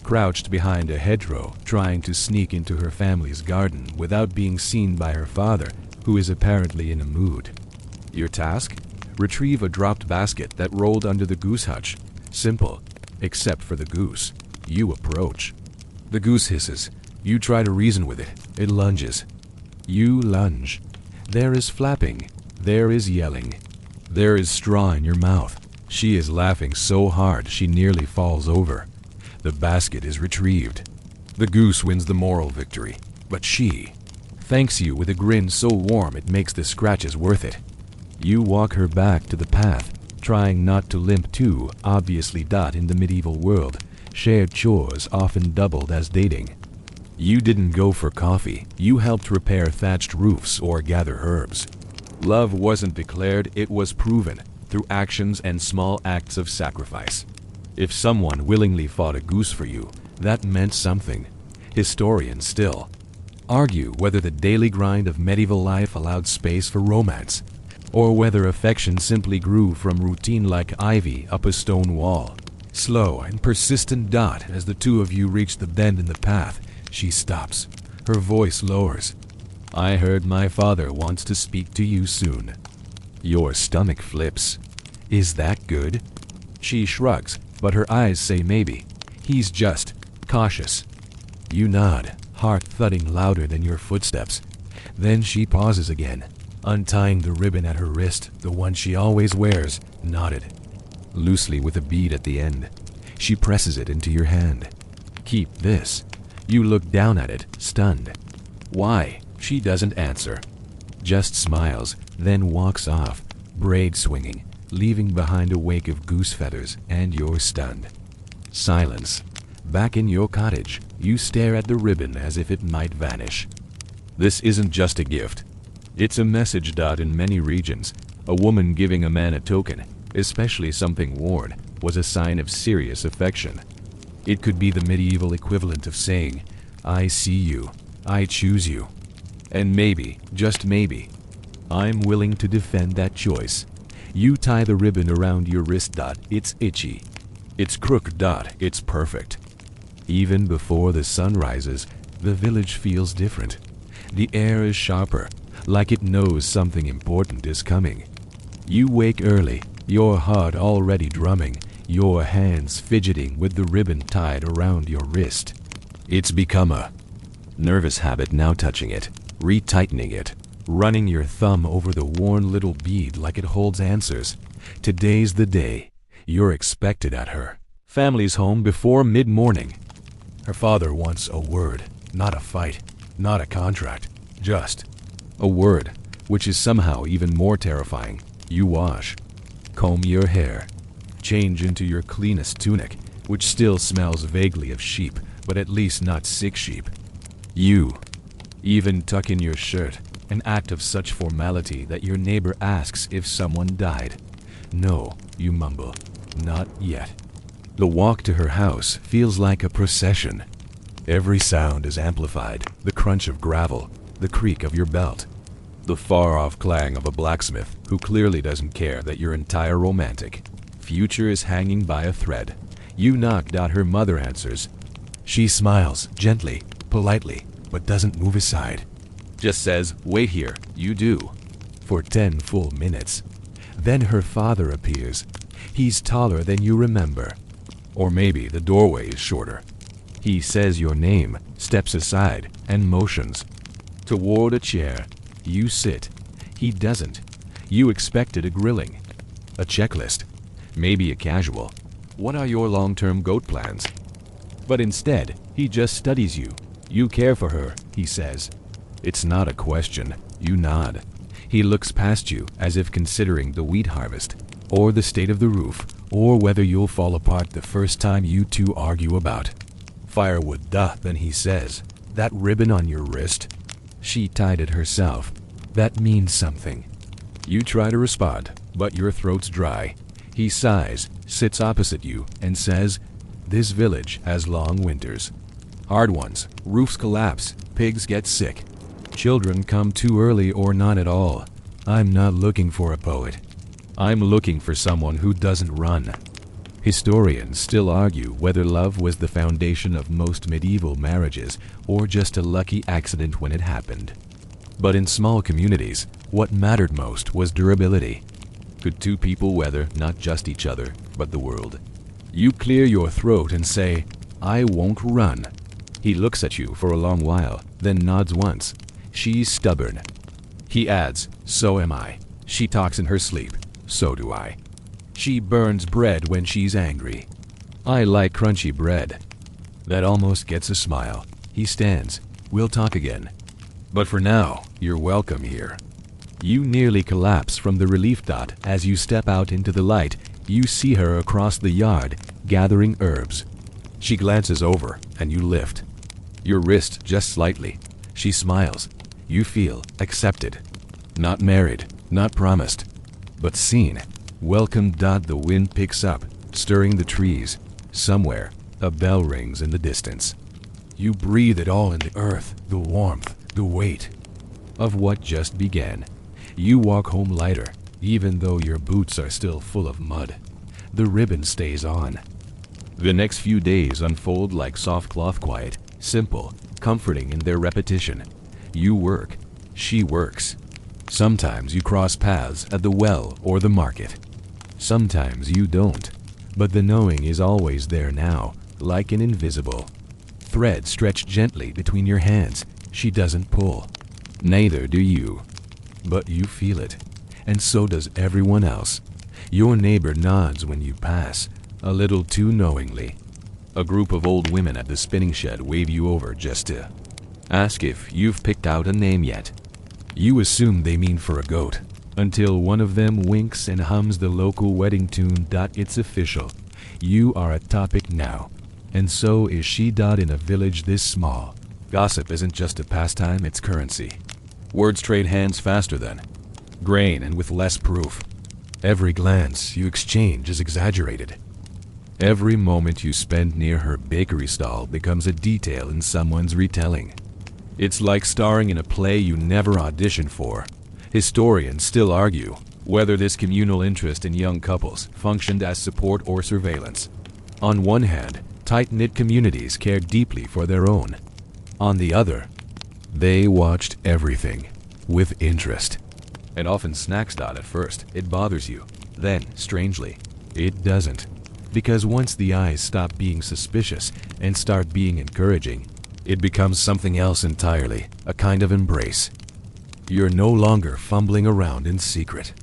[SPEAKER 1] crouched behind a hedgerow, trying to sneak into her family's garden without being seen by her father, who is apparently in a mood. Your task? Retrieve a dropped basket that rolled under the goose hutch. Simple, except for the goose. You approach. The goose hisses. You try to reason with it. It lunges. You lunge. There is flapping. There is yelling. There is straw in your mouth. She is laughing so hard she nearly falls over. The basket is retrieved. The goose wins the moral victory, but she thanks you with a grin so warm it makes the scratches worth it. You walk her back to the path, trying not to limp too obviously. In the medieval world, shared chores often doubled as dating. You didn't go for coffee, you helped repair thatched roofs or gather herbs. Love wasn't declared, it was proven, through actions and small acts of sacrifice. If someone willingly fought a goose for you, that meant something. Historians still argue whether the daily grind of medieval life allowed space for romance, or whether affection simply grew from routine like ivy up a stone wall. Slow and persistent. As the two of you reach the bend in the path, she stops. Her voice lowers. I heard my father wants to speak to you soon. Your stomach flips. Is that good? She shrugs, but her eyes say maybe. He's just cautious. You nod, heart thudding louder than your footsteps. Then she pauses again, untying the ribbon at her wrist, the one she always wears, knotted loosely with a bead at the end. She presses it into your hand. Keep this. You look down at it, stunned. Why? She doesn't answer. Just smiles, then walks off, braid swinging, leaving behind a wake of goose feathers, and you're stunned. Silence. Back in your cottage, you stare at the ribbon as if it might vanish. This isn't just a gift. It's a message. In many regions, a woman giving a man a token, especially something worn, was a sign of serious affection. It could be the medieval equivalent of saying, I see you, I choose you. And maybe, just maybe, I'm willing to defend that choice. You tie the ribbon around your wrist. It's itchy. It's crooked. It's perfect. Even before the sun rises, the village feels different. The air is sharper, like it knows something important is coming. You wake early, your heart already drumming, your hands fidgeting with the ribbon tied around your wrist. It's become a nervous habit now, touching it, retightening it, running your thumb over the worn little bead like it holds answers. Today's the day. You're expected at her family's home before mid-morning. Her father wants a word, not a fight, not a contract, just a word, which is somehow even more terrifying. You wash, comb your hair, change into your cleanest tunic, which still smells vaguely of sheep, but at least not sick sheep. You even tuck in your shirt, an act of such formality that your neighbor asks if someone died. No, you mumble, not yet. The walk to her house feels like a procession. Every sound is amplified, the crunch of gravel, the creak of your belt, the far-off clang of a blacksmith who clearly doesn't care that your entire romantic future is hanging by a thread. You knock. Her mother answers. She smiles, gently, politely, but doesn't move aside. Just says, "Wait here." You do. For 10 full minutes. Then her father appears. He's taller than you remember. Or maybe the doorway is shorter. He says your name, steps aside, and motions toward a chair. You sit. He doesn't. You expected a grilling, a checklist, maybe a casual "What are your long-term goat plans?" But instead, he just studies you. You care for her, he says. It's not a question. You nod. He looks past you as if considering the wheat harvest, or the state of the roof, or whether you'll fall apart the first time you two argue about firewood. Then he says, "That ribbon on your wrist?" She tied it herself. That means something. You try to respond, but your throat's dry. He sighs, sits opposite you, and says, "This village has long winters. Hard ones. Roofs collapse. Pigs get sick. Children come too early or not at all. I'm not looking for a poet. I'm looking for someone who doesn't run." Historians still argue whether love was the foundation of most medieval marriages or just a lucky accident when it happened. But in small communities, what mattered most was durability. Could two people weather not just each other, but the world? You clear your throat and say, "I won't run." He looks at you for a long while, then nods once. She's stubborn. He adds, "So am I." She talks in her sleep. So do I. She burns bread when she's angry. I like crunchy bread. That almost gets a smile. He stands. We'll talk again. But for now, you're welcome here. You nearly collapse from the relief. As you step out into the light, you see her across the yard, gathering herbs. She glances over, and you lift your wrist just slightly. She smiles. You feel accepted. Not married, not promised, but seen. Welcome. The wind picks up, stirring the trees. Somewhere, a bell rings in the distance. You breathe it all in, the earth, the warmth, the weight of what just began. You walk home lighter, even though your boots are still full of mud. The ribbon stays on. The next few days unfold like soft cloth, quiet, simple, comforting in their repetition. You work. She works. Sometimes you cross paths at the well or the market. Sometimes you don't. But the knowing is always there now, like an invisible thread stretched gently between your hands. She doesn't pull. Neither do you. But you feel it. And so does everyone else. Your neighbor nods when you pass, a little too knowingly. A group of old women at the spinning shed wave you over just to ask if you've picked out a name yet. You assume they mean for a goat, until one of them winks and hums the local wedding tune. It's official. You are a topic now. And so is she. In a village this small, gossip isn't just a pastime, it's currency. Words trade hands faster than grain and with less proof. Every glance you exchange is exaggerated. Every moment you spend near her bakery stall becomes a detail in someone's retelling. It's like starring in a play you never auditioned for. Historians still argue whether this communal interest in young couples functioned as support or surveillance. On one hand, tight-knit communities cared deeply for their own. On the other, they watched everything with interest. And often snacks. At first, it bothers you. Then, strangely, it doesn't. Because once the eyes stop being suspicious and start being encouraging, it becomes something else entirely, a kind of embrace. You're no longer fumbling around in secret.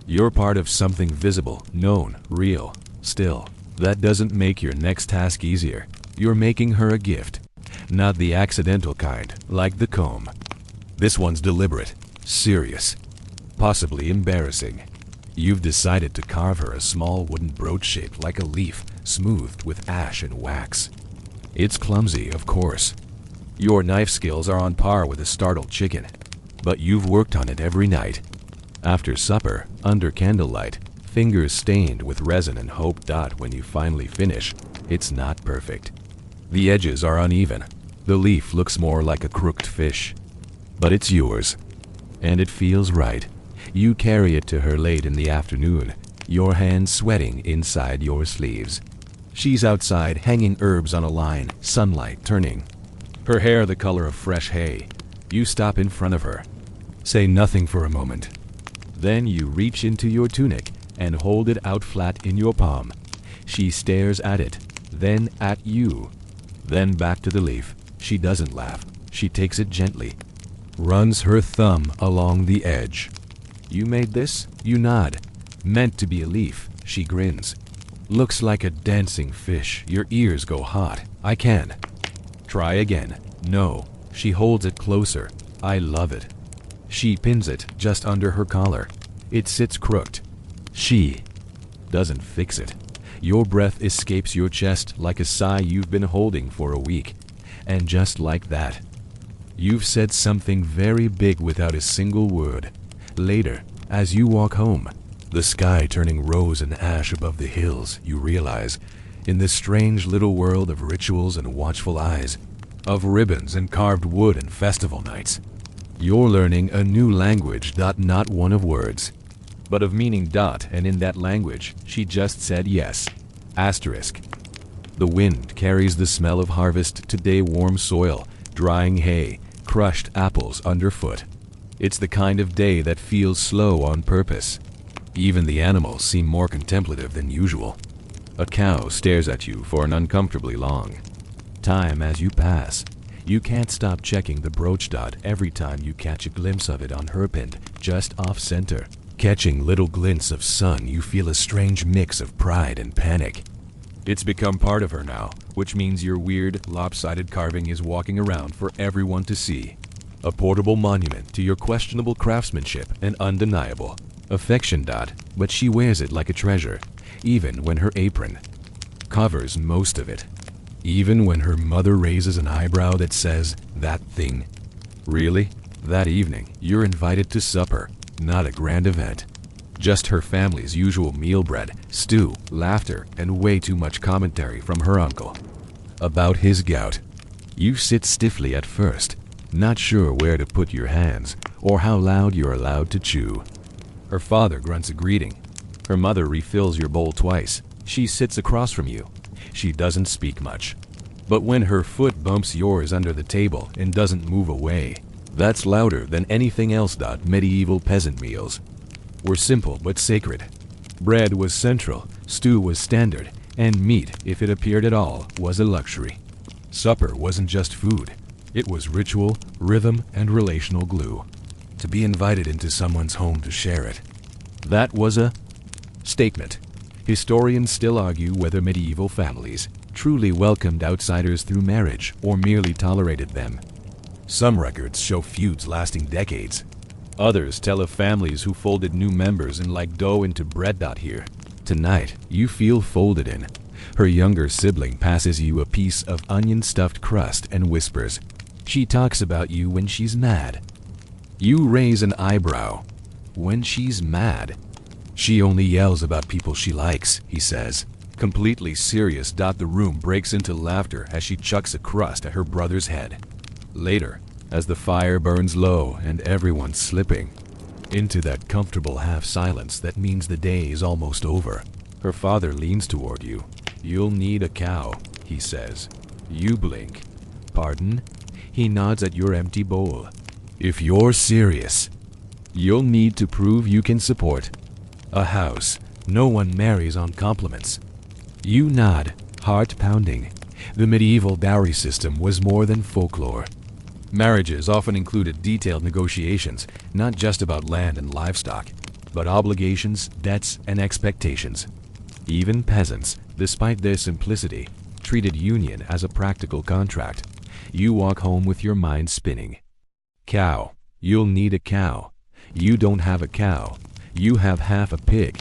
[SPEAKER 1] You're part of something visible, known, real. Still, that doesn't make your next task easier. You're making her a gift. Not the accidental kind, like the comb. This one's deliberate, serious, possibly embarrassing. You've decided to carve her a small wooden brooch shaped like a leaf, smoothed with ash and wax. It's clumsy, of course. Your knife skills are on par with a startled chicken, but you've worked on it every night. After supper, under candlelight, fingers stained with resin and hope. When you finally finish, it's not perfect. The edges are uneven. The leaf looks more like a crooked fish. But it's yours, and it feels right. You carry it to her late in the afternoon, your hands sweating inside your sleeves. She's outside hanging herbs on a line, sunlight turning. Her hair the color of fresh hay. You stop in front of her. Say nothing for a moment. Then you reach into your tunic and hold it out flat in your palm. She stares at it, then at you, then back to the leaf. She doesn't laugh. She takes it gently, runs her thumb along the edge. You made this? You nod. Meant to be a leaf. She grins. Looks like a dancing fish. Your ears go hot. I can. Try again. No. She holds it closer. I love it. She pins it just under her collar. It sits crooked. She doesn't fix it. Your breath escapes your chest like a sigh you've been holding for a week. And just like that, you've said something very big without a single word. Later, as you walk home, the sky turning rose and ash above the hills, you realize, in this strange little world of rituals and watchful eyes, of ribbons and carved wood and festival nights, you're learning a new language. Not one of words, but of meaning. And in that language, she just said yes. Asterisk. The wind carries the smell of harvest today, warm soil, drying hay, crushed apples underfoot. It's the kind of day that feels slow on purpose. Even the animals seem more contemplative than usual. A cow stares at you for an uncomfortably long time as you pass. You can't stop checking the brooch. Every time you catch a glimpse of it on her pinned, just off center, catching little glints of sun, you feel a strange mix of pride and panic. It's become part of her now, which means your weird, lopsided carving is walking around for everyone to see. A portable monument to your questionable craftsmanship and undeniable affection. But she wears it like a treasure, even when her apron covers most of it. Even when her mother raises an eyebrow that says, "That thing." Really? That evening, you're invited to supper, not a grand event. Just her family's usual meal: bread, stew, laughter, and way too much commentary from her uncle about his gout. You sit stiffly at first, not sure where to put your hands or how loud you're allowed to chew. Her father grunts a greeting. Her mother refills your bowl twice. She sits across from you. She doesn't speak much. But when her foot bumps yours under the table and doesn't move away, that's louder than anything else. Medieval peasant meals were simple but sacred. Bread was central, stew was standard, and meat, if it appeared at all, was a luxury. Supper wasn't just food. It was ritual, rhythm, and relational glue. To be invited into someone's home to share it, that was a statement. Historians still argue whether medieval families truly welcomed outsiders through marriage or merely tolerated them. Some records show feuds lasting decades. Others tell of families who folded new members in like dough into bread. Here, tonight, you feel folded in. Her younger sibling passes you a piece of onion-stuffed crust and whispers, "She talks about you when she's mad." You raise an eyebrow. When she's mad? "She only yells about people she likes," he says. Completely serious. The room breaks into laughter as she chucks a crust at her brother's head. Later, as the fire burns low and everyone's slipping, Into that comfortable half-silence that means the day is almost over. Her father leans toward you. "You'll need a cow," he says. You blink. "Pardon?" He nods at your empty bowl. "If you're serious, you'll need to prove you can support a house. No one marries on compliments." You nod, heart pounding. The medieval dowry system was more than folklore. Marriages often included detailed negotiations, not just about land and livestock, but obligations, debts, and expectations. Even peasants, despite their simplicity, treated union as a practical contract. You walk home with your mind spinning. Cow. You'll need a cow. You don't have a cow. You have half a pig.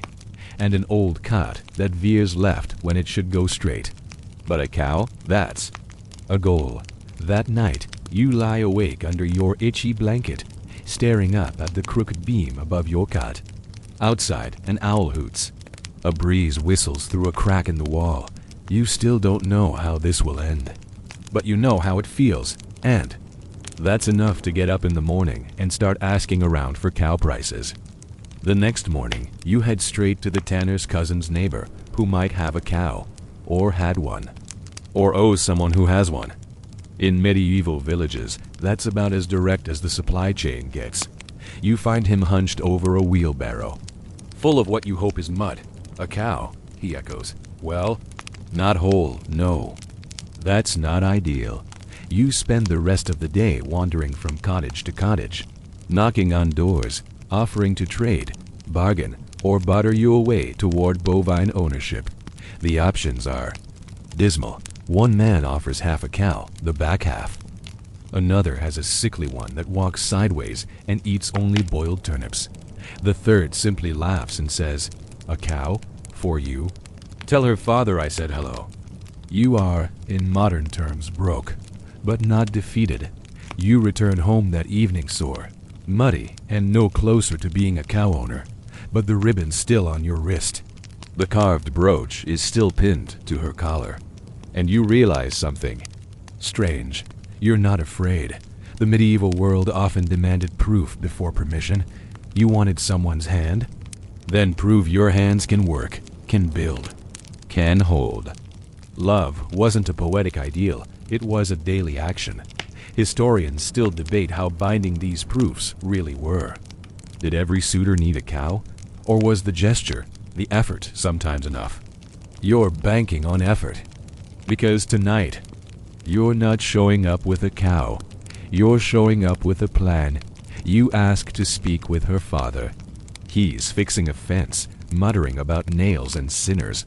[SPEAKER 1] And an old cart that veers left when it should go straight. But a cow, that's a goal. That night, you lie awake under your itchy blanket, staring up at the crooked beam above your cot. Outside, an owl hoots. A breeze whistles through a crack in the wall. You still don't know how this will end. But you know how it feels, and that's enough to get up in the morning and start asking around for cow prices. The next morning, you head straight to the tanner's cousin's neighbor who might have a cow, or had one, or owes someone who has one. In medieval villages, that's about as direct as the supply chain gets. You find him hunched over a wheelbarrow, full of what you hope is mud. "A cow," he echoes. "Well, not whole, no." That's not ideal. You spend the rest of the day wandering from cottage to cottage, knocking on doors, offering to trade, bargain, or barter you away toward bovine ownership. The options are dismal. One man offers half a cow, the back half. Another has a sickly one that walks sideways and eats only boiled turnips. The third simply laughs and says, "A cow? For you? Tell her father I said hello." You are, in modern terms, broke, but not defeated. You return home that evening sore, muddy and no closer to being a cow owner, but the ribbon's still on your wrist. The carved brooch is still pinned to her collar. And you realize something strange. You're not afraid. The medieval world often demanded proof before permission. You wanted someone's hand? Then prove your hands can work, can build, can hold. Love wasn't a poetic ideal, it was a daily action. Historians still debate how binding these proofs really were. Did every suitor need a cow? Or was the gesture, the effort, sometimes enough? You're banking on effort. Because tonight, you're not showing up with a cow. You're showing up with a plan. You ask to speak with her father. He's fixing a fence, muttering about nails and sinners.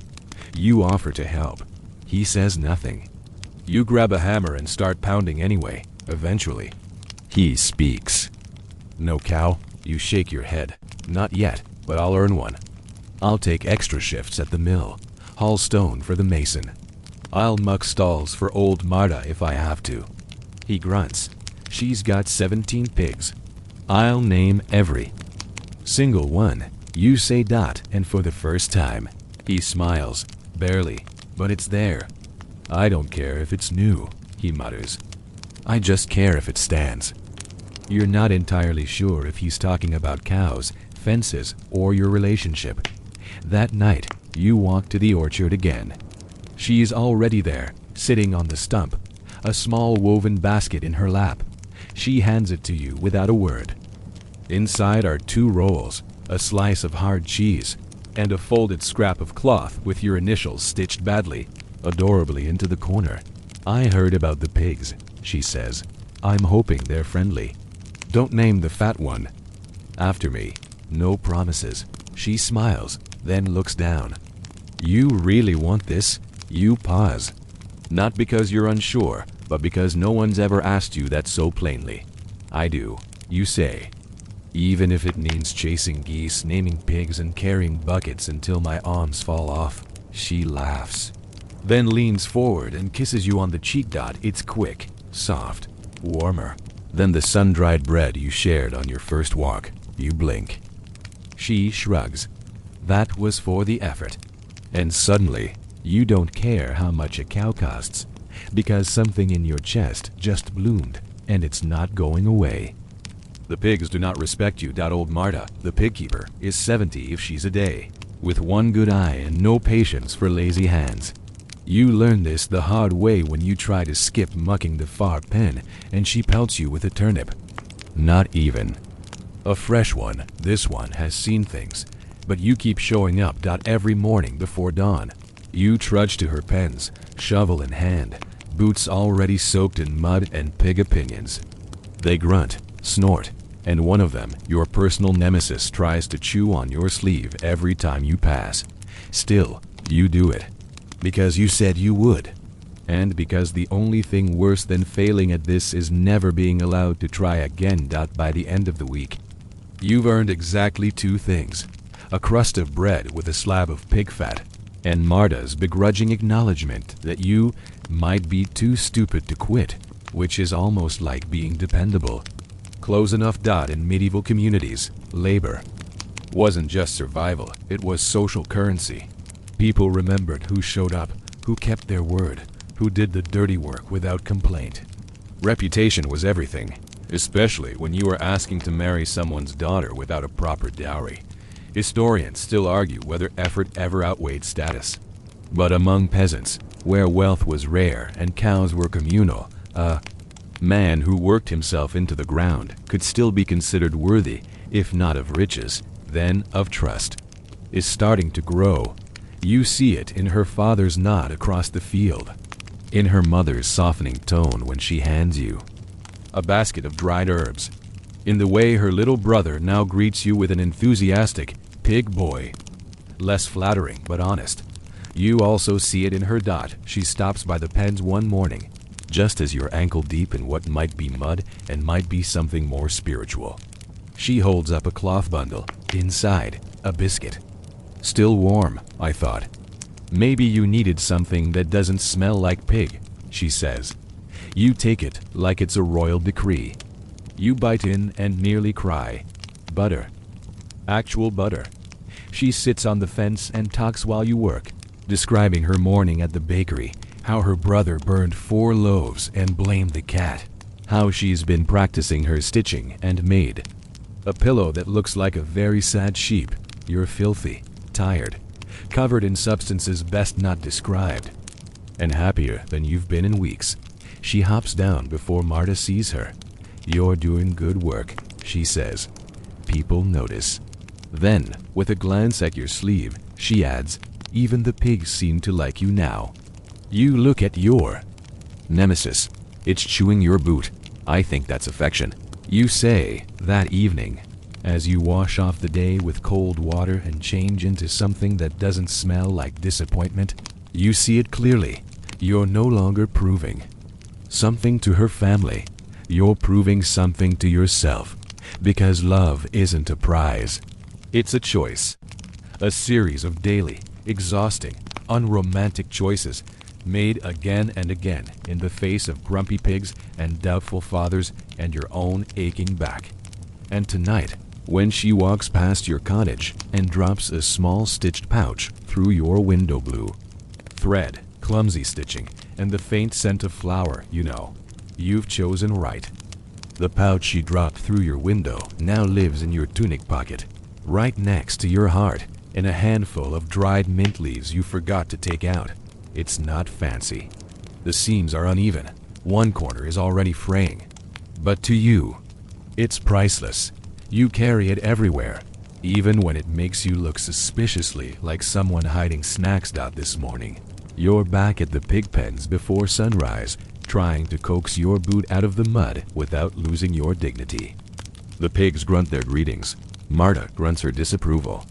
[SPEAKER 1] You offer to help. He says nothing. You grab a hammer and start pounding anyway, eventually. He speaks. "No cow?" You shake your head. "Not yet, but I'll earn one. I'll take extra shifts at the mill, haul stone for the mason. I'll muck stalls for old Marta if I have to." He grunts. "She's got 17 pigs. I'll name every single one." You say dot, and for the first time. He smiles, barely, but it's there. "I don't care if it's new," he mutters. "I just care if it stands." You're not entirely sure if he's talking about cows, fences, or your relationship. That night, you walk to the orchard again. She's already there, sitting on the stump, a small woven basket in her lap. She hands it to you without a word. Inside are 2 rolls, a slice of hard cheese, and a folded scrap of cloth with your initials stitched badly, adorably into the corner. "I heard about the pigs," she says. "I'm hoping they're friendly. Don't name the fat one. After me. No promises." She smiles, then looks down. "You really want this?" You pause. Not because you're unsure, but because no one's ever asked you that so plainly. "I do," you say. "Even if it means chasing geese, naming pigs, and carrying buckets until my arms fall off." She laughs, then leans forward and kisses you on the cheek. It's quick, soft, warmer than the sun-dried bread you shared on your first walk. You blink. She shrugs. That was for the effort. And suddenly, you don't care how much a cow costs, because something in your chest just bloomed, and it's not going away. The pigs do not respect you. Old Marta, the pig keeper, is 70 if she's a day, with one good eye and no patience for lazy hands. You learn this the hard way when you try to skip mucking the far pen and she pelts you with a turnip. Not even. A fresh one, this one has seen things, but you keep showing up. Every morning before dawn. You trudge to her pens, shovel in hand, boots already soaked in mud and pig opinions. They grunt, snort, and one of them, your personal nemesis, tries to chew on your sleeve every time you pass. Still, you do it. Because you said you would. And because the only thing worse than failing at this is never being allowed to try again. By the end of the week, you've earned exactly two things: a crust of bread with a slab of pig fat, and Marta's begrudging acknowledgement that you might be too stupid to quit, which is almost like being dependable. Close enough. In medieval communities, labor wasn't just survival, it was social currency. People remembered who showed up, who kept their word, who did the dirty work without complaint. Reputation was everything, especially when you were asking to marry someone's daughter without a proper dowry. Historians still argue whether effort ever outweighed status. But among peasants, where wealth was rare and cows were communal, a man who worked himself into the ground could still be considered worthy, if not of riches, then of trust. Is starting to grow. You see it in her father's nod across the field, in her mother's softening tone when she hands you a basket of dried herbs, in the way her little brother now greets you with an enthusiastic "pig boy." Less flattering, but honest. You also see it in her. She stops by the pens one morning, just as you're ankle deep in what might be mud and might be something more spiritual. She holds up a cloth bundle, inside, a biscuit. Still warm, I thought. Maybe you needed something that doesn't smell like pig, she says. You take it like it's a royal decree. You bite in and nearly cry. Butter. Actual butter. She sits on the fence and talks while you work, describing her morning at the bakery, how her brother burned 4 loaves and blamed the cat, how she's been practicing her stitching and made a pillow that looks like a very sad sheep. You're filthy, tired, covered in substances best not described, and happier than you've been in weeks. She hops down before Marta sees her. You're doing good work, she says. People notice. Then, with a glance at your sleeve, she adds, even the pigs seem to like you now. You look at your nemesis. It's chewing your boot. I think that's affection. You say, that evening, as you wash off the day with cold water and change into something that doesn't smell like disappointment, you see it clearly. You're no longer proving something to her family. You're proving something to yourself, because love isn't a prize. It's a choice. A series of daily, exhausting, unromantic choices made again and again in the face of grumpy pigs and doubtful fathers and your own aching back. And tonight, when she walks past your cottage and drops a small stitched pouch through your window blue, thread, clumsy stitching, and the faint scent of flour, you know, you've chosen right. The pouch she dropped through your window now lives in your tunic pocket, right next to your heart, in a handful of dried mint leaves you forgot to take out. It's not fancy. The seams are uneven. One corner is already fraying. But to you, it's priceless. You carry it everywhere, even when it makes you look suspiciously like someone hiding snacks. This morning, you're back at the pig pens before sunrise, trying to coax your boot out of the mud without losing your dignity. The pigs grunt their greetings. Marta grunts her disapproval.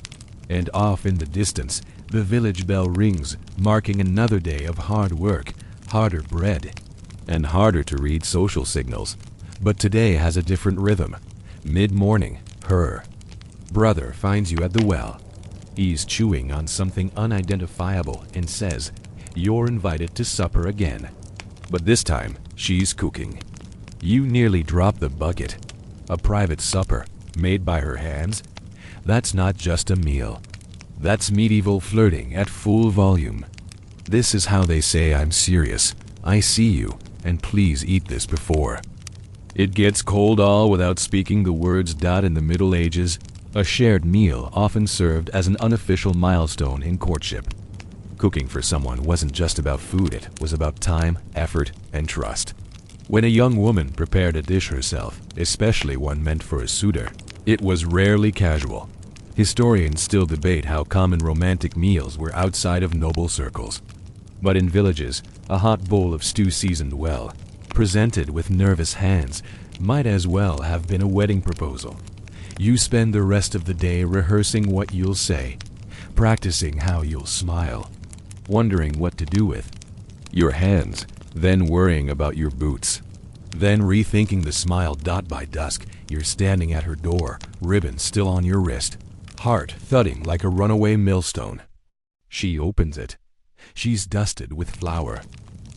[SPEAKER 1] And off in the distance, the village bell rings, marking another day of hard work, harder bread, and harder to read social signals. But today has a different rhythm. Mid-morning, her brother finds you at the well. He's chewing on something unidentifiable and says, you're invited to supper again. But this time, she's cooking. You nearly drop the bucket. A private supper, made by her hands. That's not just a meal. That's medieval flirting at full volume. This is how they say I'm serious. I see you, and please eat this before It gets cold all without speaking the words. In the Middle Ages, a shared meal often served as an unofficial milestone in courtship. Cooking for someone wasn't just about food, it was about time, effort, and trust. When a young woman prepared a dish herself, especially one meant for a suitor, it was rarely casual. Historians still debate how common romantic meals were outside of noble circles. But in villages, a hot bowl of stew seasoned well, presented with nervous hands, might as well have been a wedding proposal. You spend the rest of the day rehearsing what you'll say, practicing how you'll smile, wondering what to do with your hands, then worrying about your boots, then rethinking the smile. By dusk, you're standing at her door, ribbon still on your wrist, heart thudding like a runaway millstone. She opens it. She's dusted with flour.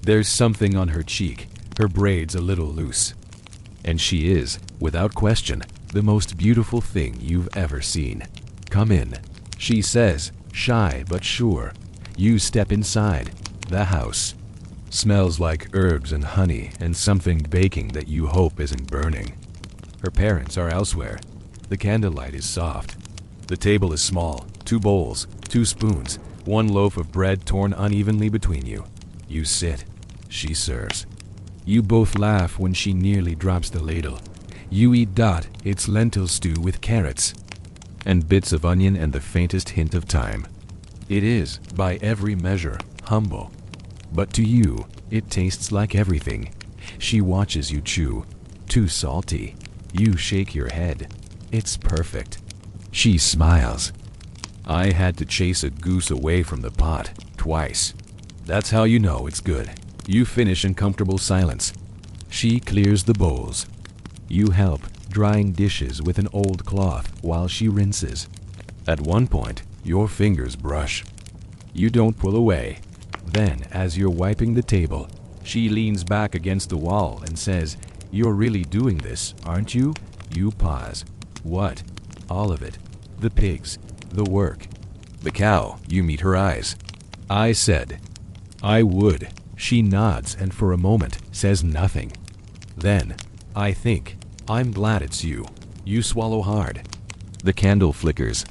[SPEAKER 1] There's something on her cheek, her braids a little loose. And she is, without question, the most beautiful thing you've ever seen. "Come in," she says, shy but sure. You step inside. The house smells like herbs and honey and something baking that you hope isn't burning. Her parents are elsewhere. The candlelight is soft. The table is small, 2 bowls, 2 spoons, 1 loaf of bread torn unevenly between you. You sit. She serves. You both laugh when she nearly drops the ladle. You eat. It's lentil stew with carrots and bits of onion and the faintest hint of thyme. It is, by every measure, humble. But to you, it tastes like everything. She watches you chew. Too salty. You shake your head. It's perfect. She smiles. I had to chase a goose away from the pot, twice. That's how you know it's good. You finish in comfortable silence. She clears the bowls. You help, drying dishes with an old cloth while she rinses. At one point, your fingers brush. You don't pull away. Then, as you're wiping the table, she leans back against the wall and says, "You're really doing this, aren't you?" You pause. What? All of it. The pigs, the work, the cow. You meet her eyes. I said, "I would." She nods and for a moment says nothing. Then, I think, "I'm glad it's you." You swallow hard. The candle flickers.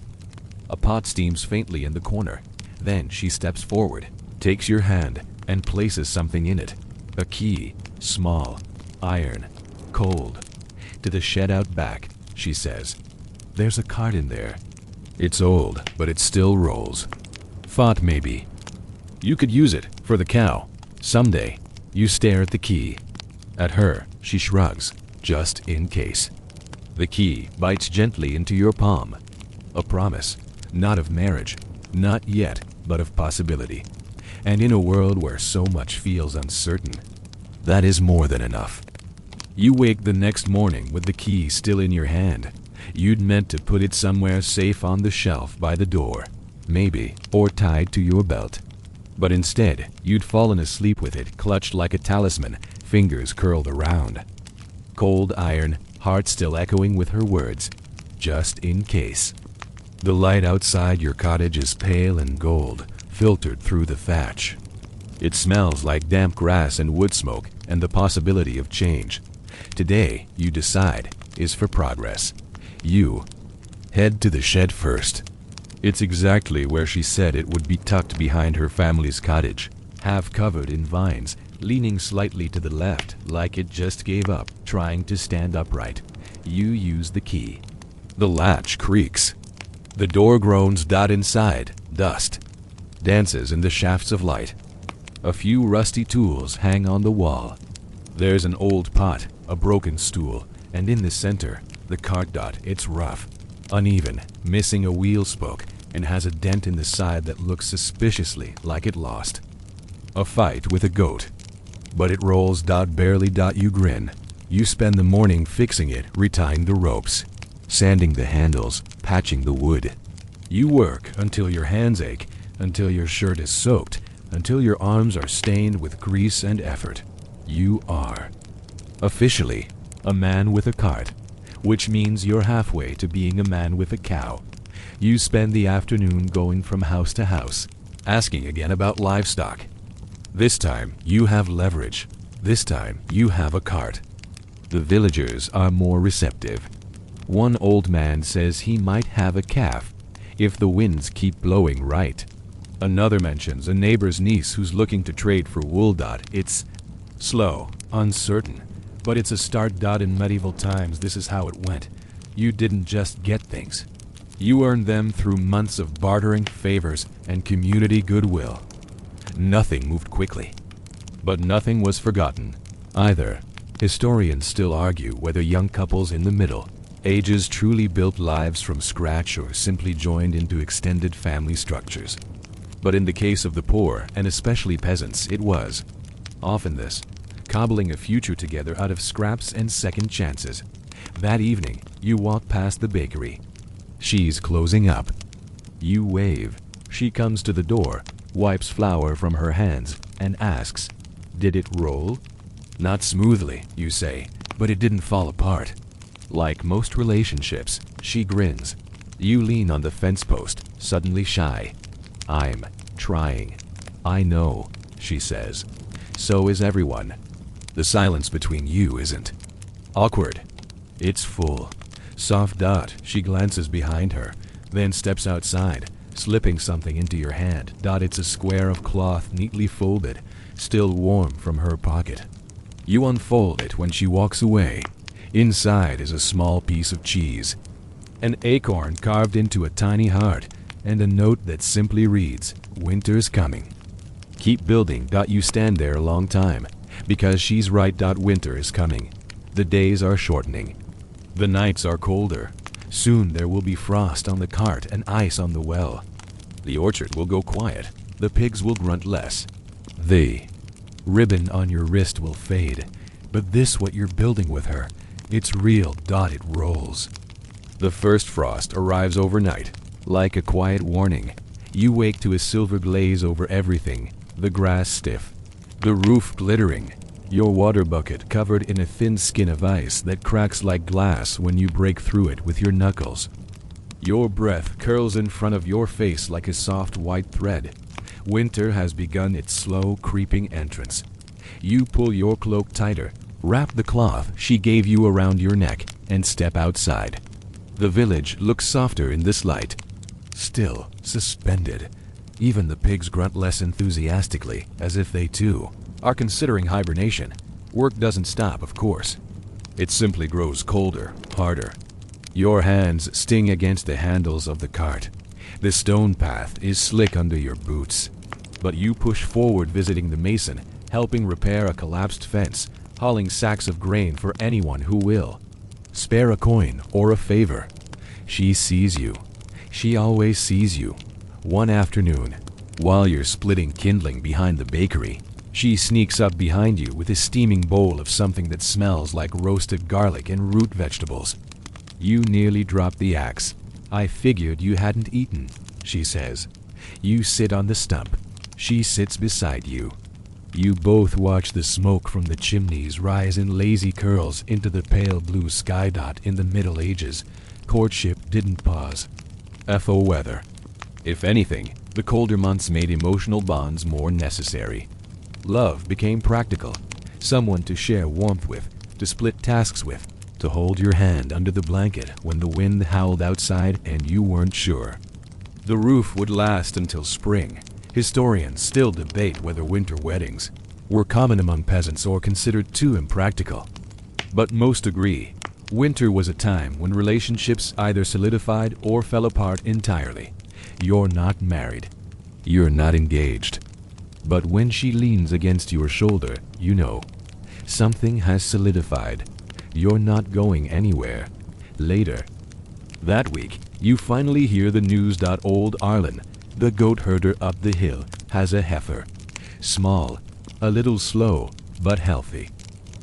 [SPEAKER 1] A pot steams faintly in the corner. Then she steps forward, takes your hand, and places something in it. A key, small, iron, cold. "To the shed out back," she says. "There's a cart in there. It's old, but it still rolls. Thought maybe you could use it for the cow. Someday." You stare at the key. At her, she shrugs, just in case. The key bites gently into your palm. A promise, not of marriage, not yet, but of possibility. And in a world where so much feels uncertain, that is more than enough. You wake the next morning with the key still in your hand. You'd meant to put it somewhere safe on the shelf by the door, maybe, or tied to your belt. But instead, you'd fallen asleep with it clutched like a talisman, fingers curled around. Cold iron, heart still echoing with her words, "Just in case." The light outside your cottage is pale and gold, filtered through the thatch. It smells like damp grass and wood smoke and the possibility of change. Today, you decide, is for progress. You head to the shed first. It's exactly where she said it would be, tucked behind her family's cottage, half covered in vines, leaning slightly to the left like it just gave up, trying to stand upright. You use the key. The latch creaks. The door groans. Inside, dust dances in the shafts of light. A few rusty tools hang on the wall. There's an old pot, a broken stool, and in the center, the cart. It's rough, uneven, missing a wheel spoke, and has a dent in the side that looks suspiciously like it lost a fight with a goat. But it rolls. Barely. You grin. You spend the morning fixing it, retying the ropes, sanding the handles, patching the wood. You work until your hands ache, until your shirt is soaked, until your arms are stained with grease and effort. You are officially a man with a cart, which means you're halfway to being a man with a cow. You spend the afternoon going from house to house, asking again about livestock. This time, you have leverage. This time, you have a cart. The villagers are more receptive. One old man says he might have a calf if the winds keep blowing right. Another mentions a neighbor's niece who's looking to trade for wool. It's slow, uncertain, but it's a start. In medieval times, this is how it went. You didn't just get things. You earned them through months of bartering, favors, and community goodwill. Nothing moved quickly, but nothing was forgotten either. Historians still argue whether young couples in the Middle Ages truly built lives from scratch or simply joined into extended family structures. But in the case of the poor, and especially peasants, it was often this, cobbling a future together out of scraps and second chances. That evening, you walk past the bakery. She's closing up. You wave. She comes to the door, wipes flour from her hands, and asks, "Did it roll?" "Not smoothly," you say, "but it didn't fall apart." Like most relationships, she grins. You lean on the fence post, suddenly shy. "I'm trying." "I know," she says. "So is everyone." The silence between you isn't awkward. It's full. Soft. She glances behind her, then steps outside, slipping something into your hand. It's a square of cloth neatly folded, still warm from her pocket. You unfold it when she walks away. Inside is a small piece of cheese, an acorn carved into a tiny heart, and a note that simply reads, "Winter's coming." Keep building. You stand there a long time, because she's right. Winter is coming. The days are shortening. The nights are colder. Soon there will be frost on the cart and ice on the well. The orchard will go quiet. The pigs will grunt less. The ribbon on your wrist will fade. But this what you're building with her. It's real. It rolls. The first frost arrives overnight, like a quiet warning. You wake to a silver glaze over everything, the grass stiff, the roof glittering, your water bucket covered in a thin skin of ice that cracks like glass when you break through it with your knuckles. Your breath curls in front of your face like a soft white thread. Winter has begun its slow, creeping entrance. You pull your cloak tighter, wrap the cloth she gave you around your neck, and step outside. The village looks softer in this light. Still, suspended. Even the pigs grunt less enthusiastically, as if they too are considering hibernation. Work doesn't stop, of course. It simply grows colder, harder. Your hands sting against the handles of the cart. The stone path is slick under your boots. But you push forward, visiting the mason, helping repair a collapsed fence, hauling sacks of grain for anyone who will. Spare a coin or a favor. She sees you. She always sees you. One afternoon, while you're splitting kindling behind the bakery, she sneaks up behind you with a steaming bowl of something that smells like roasted garlic and root vegetables. You nearly drop the axe. "I figured you hadn't eaten," she says. You sit on the stump. She sits beside you. You both watch the smoke from the chimneys rise in lazy curls into the pale blue sky. In the Middle Ages, courtship didn't pause. Ethel weather. If anything, the colder months made emotional bonds more necessary. Love became practical. Someone to share warmth with, to split tasks with, to hold your hand under the blanket when the wind howled outside and you weren't sure. The roof would last until spring. Historians still debate whether winter weddings were common among peasants or considered too impractical. But most agree, winter was a time when relationships either solidified or fell apart entirely. You're not married. You're not engaged. But when she leans against your shoulder, you know, something has solidified. You're not going anywhere. Later that week, you finally hear the news. Old Arlen, the goat herder up the hill, has a heifer. Small, a little slow, but healthy.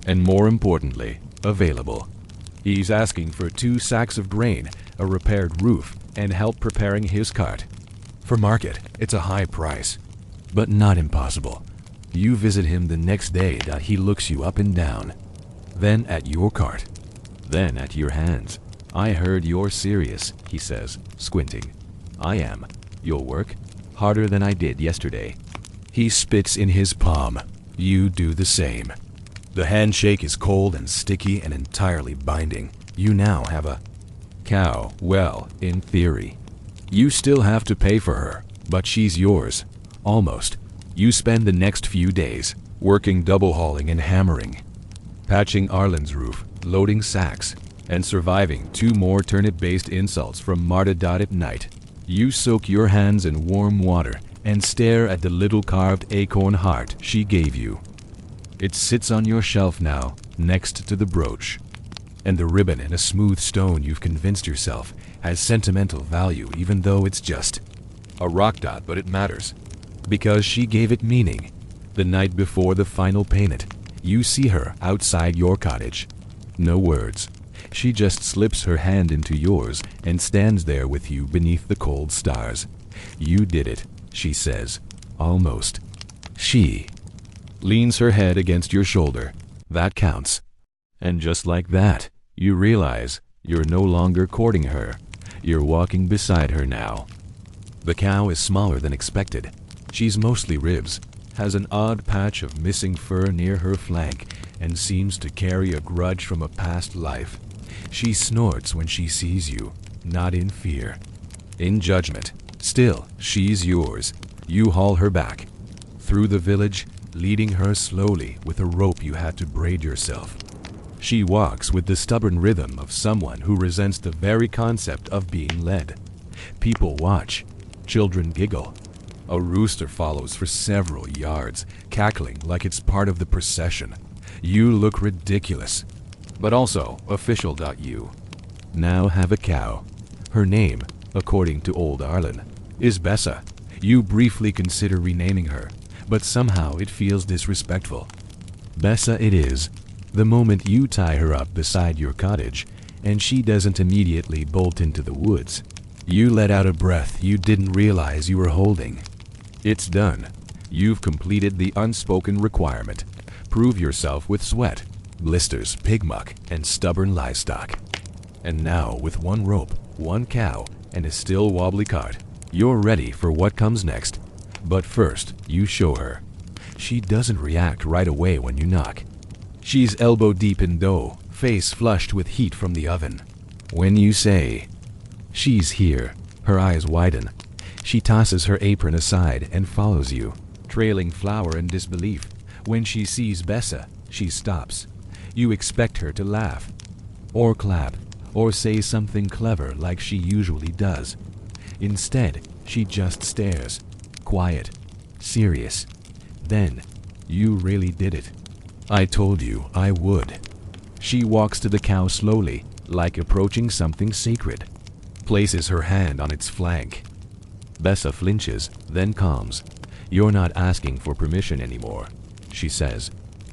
[SPEAKER 1] And more importantly, available. He's asking for 2 sacks of grain, a repaired roof, and help preparing his cart. For market, it's a high price, but not impossible. You visit him the next day. He looks you up and down. Then at your cart. Then at your hands. "I heard you're serious," he says, squinting. "I am. You'll work harder than I did yesterday." He spits in his palm. You do the same. The handshake is cold and sticky and entirely binding. You now have a cow. Well, in theory. You still have to pay for her, but she's yours. Almost. You spend the next few days working double hauling and hammering, patching Arlen's roof, loading sacks, and surviving 2 more turnip-based insults from Marta. At night, you soak your hands in warm water and stare at the little carved acorn heart she gave you. It sits on your shelf now, next to the brooch. And the ribbon in a smooth stone you've convinced yourself has sentimental value, even though it's just a rock dot, but it matters. Because she gave it meaning. The night before the final payment, you see her outside your cottage. No words. She just slips her hand into yours and stands there with you beneath the cold stars. You did it, she says. Almost. She leans her head against your shoulder. That counts. And just like that, you realize you're no longer courting her. You're walking beside her now. The cow is smaller than expected. She's mostly ribs, has an odd patch of missing fur near her flank, and seems to carry a grudge from a past life. She snorts when she sees you, not in fear, in judgment. Still, she's yours. You haul her back, through the village, leading her slowly with a rope you had to braid yourself. She walks with the stubborn rhythm of someone who resents the very concept of being led. People watch. Children giggle. A rooster follows for several yards, cackling like it's part of the procession. You look ridiculous, but also official. You now have a cow. Her name, according to old Arlen, is Bessa. You briefly consider renaming her, but somehow it feels disrespectful. Bessa it is, the moment you tie her up beside your cottage, and she doesn't immediately bolt into the woods. You let out a breath you didn't realize you were holding. It's done. You've completed the unspoken requirement. Prove yourself with sweat, blisters, pig muck, and stubborn livestock. And now, with one rope, one cow, and a still wobbly cart, you're ready for what comes next. But first, you show her. She doesn't react right away when you knock. She's elbow deep in dough, face flushed with heat from the oven. When you say, "She's here," her eyes widen. She tosses her apron aside and follows you, trailing flour in disbelief. When she sees Bessa, she stops. You expect her to laugh, or clap, or say something clever like she usually does. Instead, she just stares, quiet, serious. Then, you really did it. I told you I would. She walks to the cow slowly, like approaching something sacred, places her hand on its flank. Bessa flinches, then calms. You're not asking for permission anymore, she says.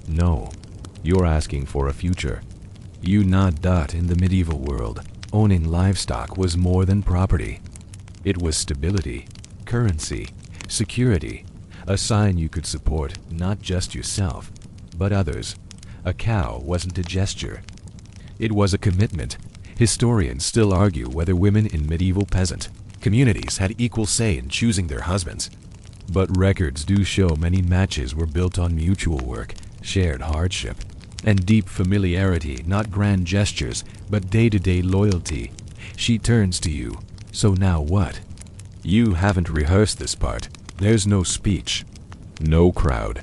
[SPEAKER 1] No, you're asking for a future. You nod. In the medieval world, owning livestock was more than property. It was stability, currency, security, a sign you could support not just yourself, but others. A cow wasn't a gesture. It was a commitment. Historians still argue whether women in medieval peasant communities had equal say in choosing their husbands. But records do show many matches were built on mutual work, shared hardship, and deep familiarity, not grand gestures, but day-to-day loyalty. She turns to you. So now what? You haven't rehearsed this part. There's no speech, no crowd.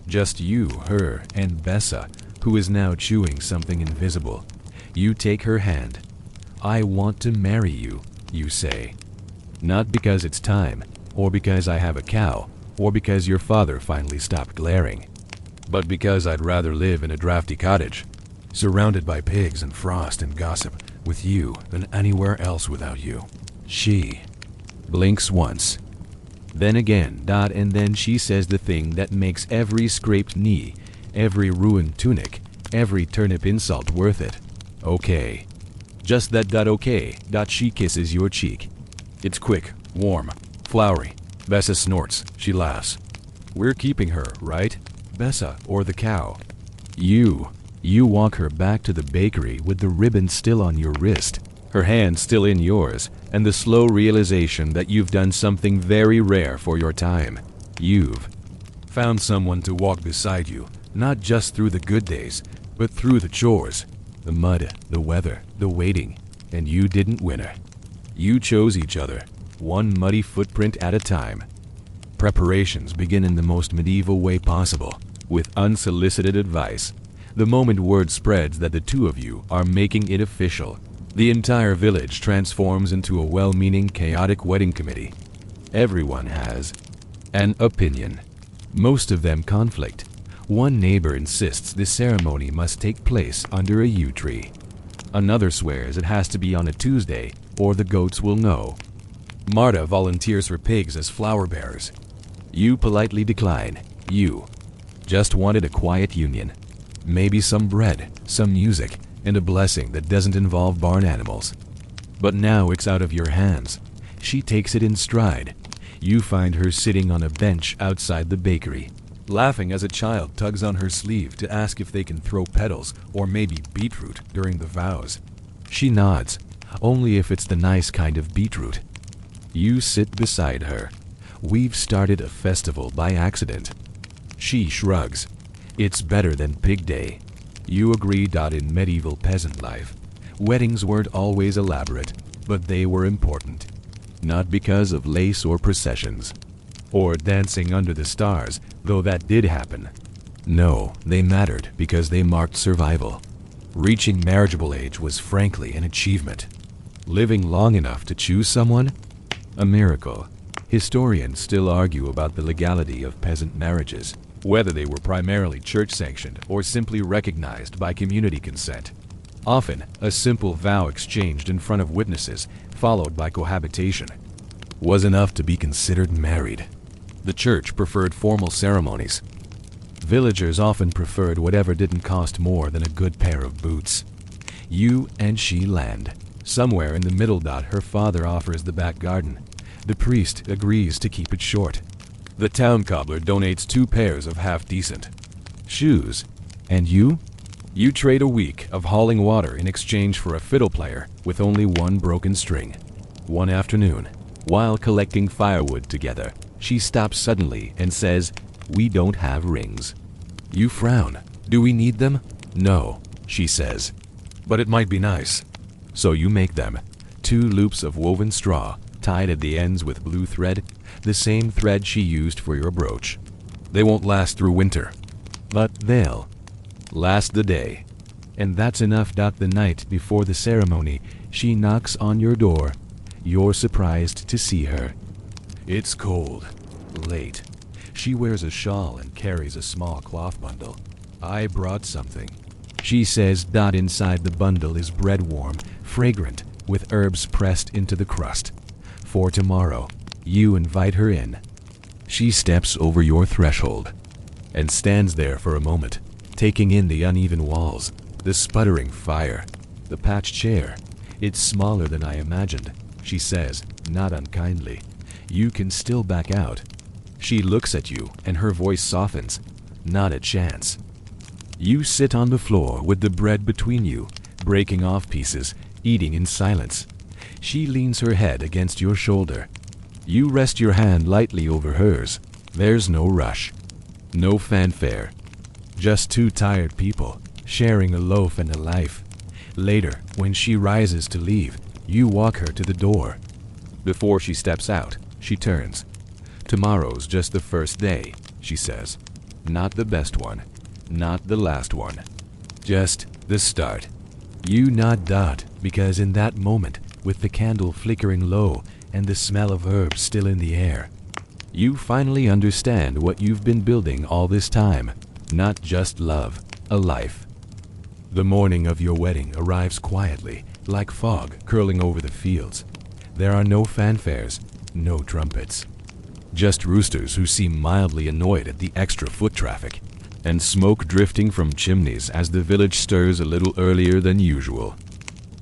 [SPEAKER 1] Just you, her, and Bessa, who is now chewing something invisible. You take her hand. I want to marry you, you say. Not because it's time, or because I have a cow, or because your father finally stopped glaring, but because I'd rather live in a drafty cottage, surrounded by pigs and frost and gossip, with you than anywhere else without you. She blinks once, then again, and then she says the thing that makes every scraped knee, every ruined tunic, every turnip insult worth it. Okay. Just that. Okay. She kisses your cheek. It's quick, warm, flowery. Bessa snorts. She laughs. We're keeping her, right? Bessa or the cow? You walk her back to the bakery with the ribbon still on your wrist, her hand still in yours, and the slow realization that you've done something very rare for your time. You've found someone to walk beside you, Not just through the good days, but through the chores, the mud, the weather, the waiting. And you didn't win her. You chose each other, one muddy footprint at a time. Preparations begin in the most medieval way possible, with unsolicited advice. The moment word spreads that the two of you are making it official, the entire village transforms into a well-meaning, chaotic wedding committee. Everyone has an opinion. Most of them conflict. One neighbor insists the ceremony must take place under a yew tree. Another swears it has to be on a Tuesday, or the goats will know. Marta volunteers for pigs as flower bearers. You politely decline. You just wanted a quiet union. Maybe some bread, some music, and a blessing that doesn't involve barn animals. But now it's out of your hands. She takes it in stride. You find her sitting on a bench outside the bakery, laughing as a child tugs on her sleeve to ask if they can throw petals or maybe beetroot during the vows. She nods, only if it's the nice kind of beetroot. You sit beside her. We've started a festival by accident. She shrugs. It's better than Pig Day. You agree. In medieval peasant life, weddings weren't always elaborate, but they were important. Not because of lace or processions, or dancing under the stars, though that did happen. No, they mattered because they marked survival. Reaching marriageable age was frankly an achievement. Living long enough to choose someone? A miracle. Historians still argue about the legality of peasant marriages, whether they were primarily church-sanctioned or simply recognized by community consent. Often, a simple vow exchanged in front of witnesses, followed by cohabitation, was enough to be considered married. The church preferred formal ceremonies. Villagers often preferred whatever didn't cost more than a good pair of boots. You and she land. Somewhere in the middle. Her father offers the back garden. The priest agrees to keep it short. The town cobbler donates 2 pairs of half-decent shoes. And you? You trade a week of hauling water in exchange for a fiddle player with only one broken string. One afternoon, while collecting firewood together, she stops suddenly and says, "We don't have rings." You frown. Do we need them? No, she says. But it might be nice. So you make them. 2 loops of woven straw, tied at the ends with blue thread, the same thread she used for your brooch. They won't last through winter, but they'll last the day. And that's enough. The night before the ceremony, she knocks on your door. You're surprised to see her. It's cold, late. She wears a shawl and carries a small cloth bundle. "I brought something," she says. Inside the bundle is bread, warm, fragrant, with herbs pressed into the crust. For tomorrow. You invite her in. She steps over your threshold and stands there for a moment, taking in the uneven walls, the sputtering fire, the patched chair. "It's smaller than I imagined," she says, not unkindly. You can still back out. She looks at you and her voice softens. Not a chance. You sit on the floor with the bread between you, breaking off pieces, eating in silence. She leans her head against your shoulder. You rest your hand lightly over hers. There's no rush, no fanfare. Just 2 tired people, sharing a loaf and a life. Later, when she rises to leave, you walk her to the door. Before she steps out, she turns. "Tomorrow's just the first day," she says. "Not the best one, not the last one. Just the start." You nod. Because in that moment, with the candle flickering low and the smell of herbs still in the air, you finally understand what you've been building all this time. Not just love, a life. The morning of your wedding arrives quietly, like fog curling over the fields. There are no fanfares, no trumpets. Just roosters who seem mildly annoyed at the extra foot traffic, and smoke drifting from chimneys as the village stirs a little earlier than usual.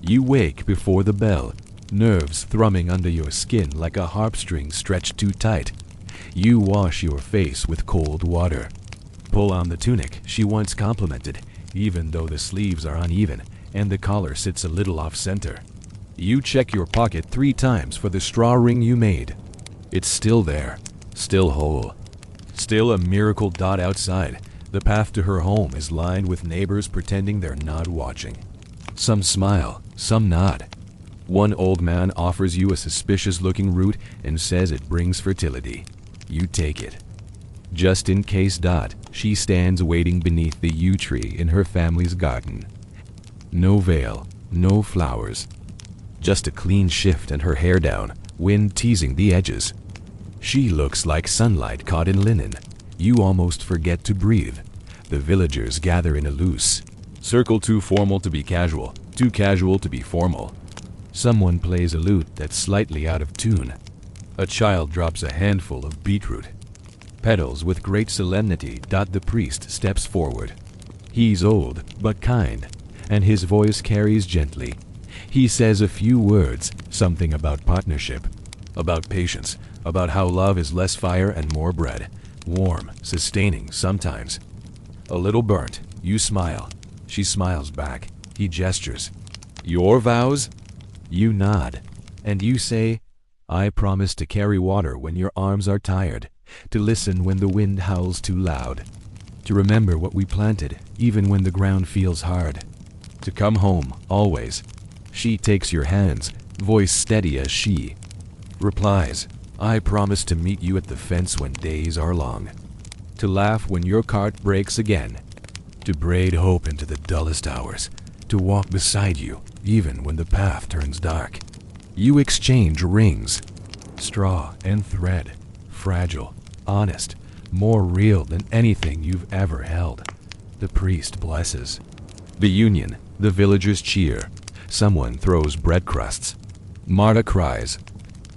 [SPEAKER 1] You wake before the bell, nerves thrumming under your skin like a harp string stretched too tight. You wash your face with cold water. Pull on the tunic she once complimented, even though the sleeves are uneven and the collar sits a little off-center. You check your pocket 3 times for the straw ring you made. It's still there, still whole. Still a miracle. Outside, The path to her home is lined with neighbors pretending they're not watching. Some smile, some nod. One old man offers you a suspicious-looking root and says it brings fertility. You take it. Just in case. She stands waiting beneath the yew tree in her family's garden. No veil, no flowers. Just a clean shift and her hair down, wind teasing the edges. She looks like sunlight caught in linen. You almost forget to breathe. The villagers gather in a loose circle, too formal to be casual, too casual to be formal. Someone plays a lute that's slightly out of tune. A child drops a handful of beetroot. Petals with great solemnity. The priest steps forward. He's old but kind, and his voice carries gently. He says a few words, something about partnership, about patience, about how love is less fire and more bread, warm, sustaining sometimes. A little burnt. You smile. She smiles back. He gestures. Your vows? You nod, and you say, I promise to carry water when your arms are tired, to listen when the wind howls too loud, to remember what we planted even when the ground feels hard, to come home always. She takes your hands, voice steady as she replies, I promise to meet you at the fence when days are long, to laugh when your cart breaks again, to braid hope into the dullest hours, to walk beside you even when the path turns dark. You exchange rings, straw and thread, fragile, honest, more real than anything you've ever held. The priest blesses. The union, the villagers cheer. Someone throws bread crusts. Marta cries,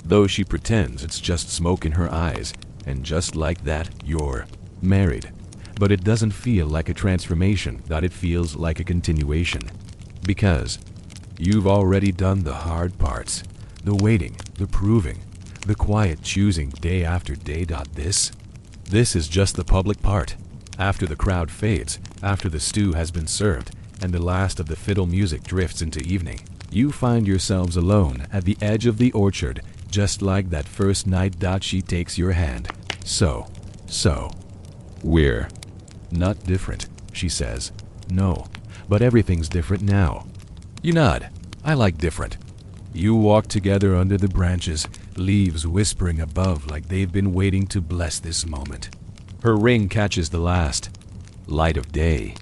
[SPEAKER 1] though she pretends it's just smoke in her eyes, and just like that, you're married. But it doesn't feel like a transformation, it feels like a continuation. Because you've already done the hard parts, the waiting, the proving, the quiet choosing day after day. This is just the public part. After the crowd fades, after the stew has been served, and the last of the fiddle music drifts into evening, you find yourselves alone at the edge of the orchard, just like that first night. She takes your hand. So, we're not different, she says. No, but everything's different now. You nod. I like different. You walk together under the branches, leaves whispering above like they've been waiting to bless this moment. Her ring catches the last light of day.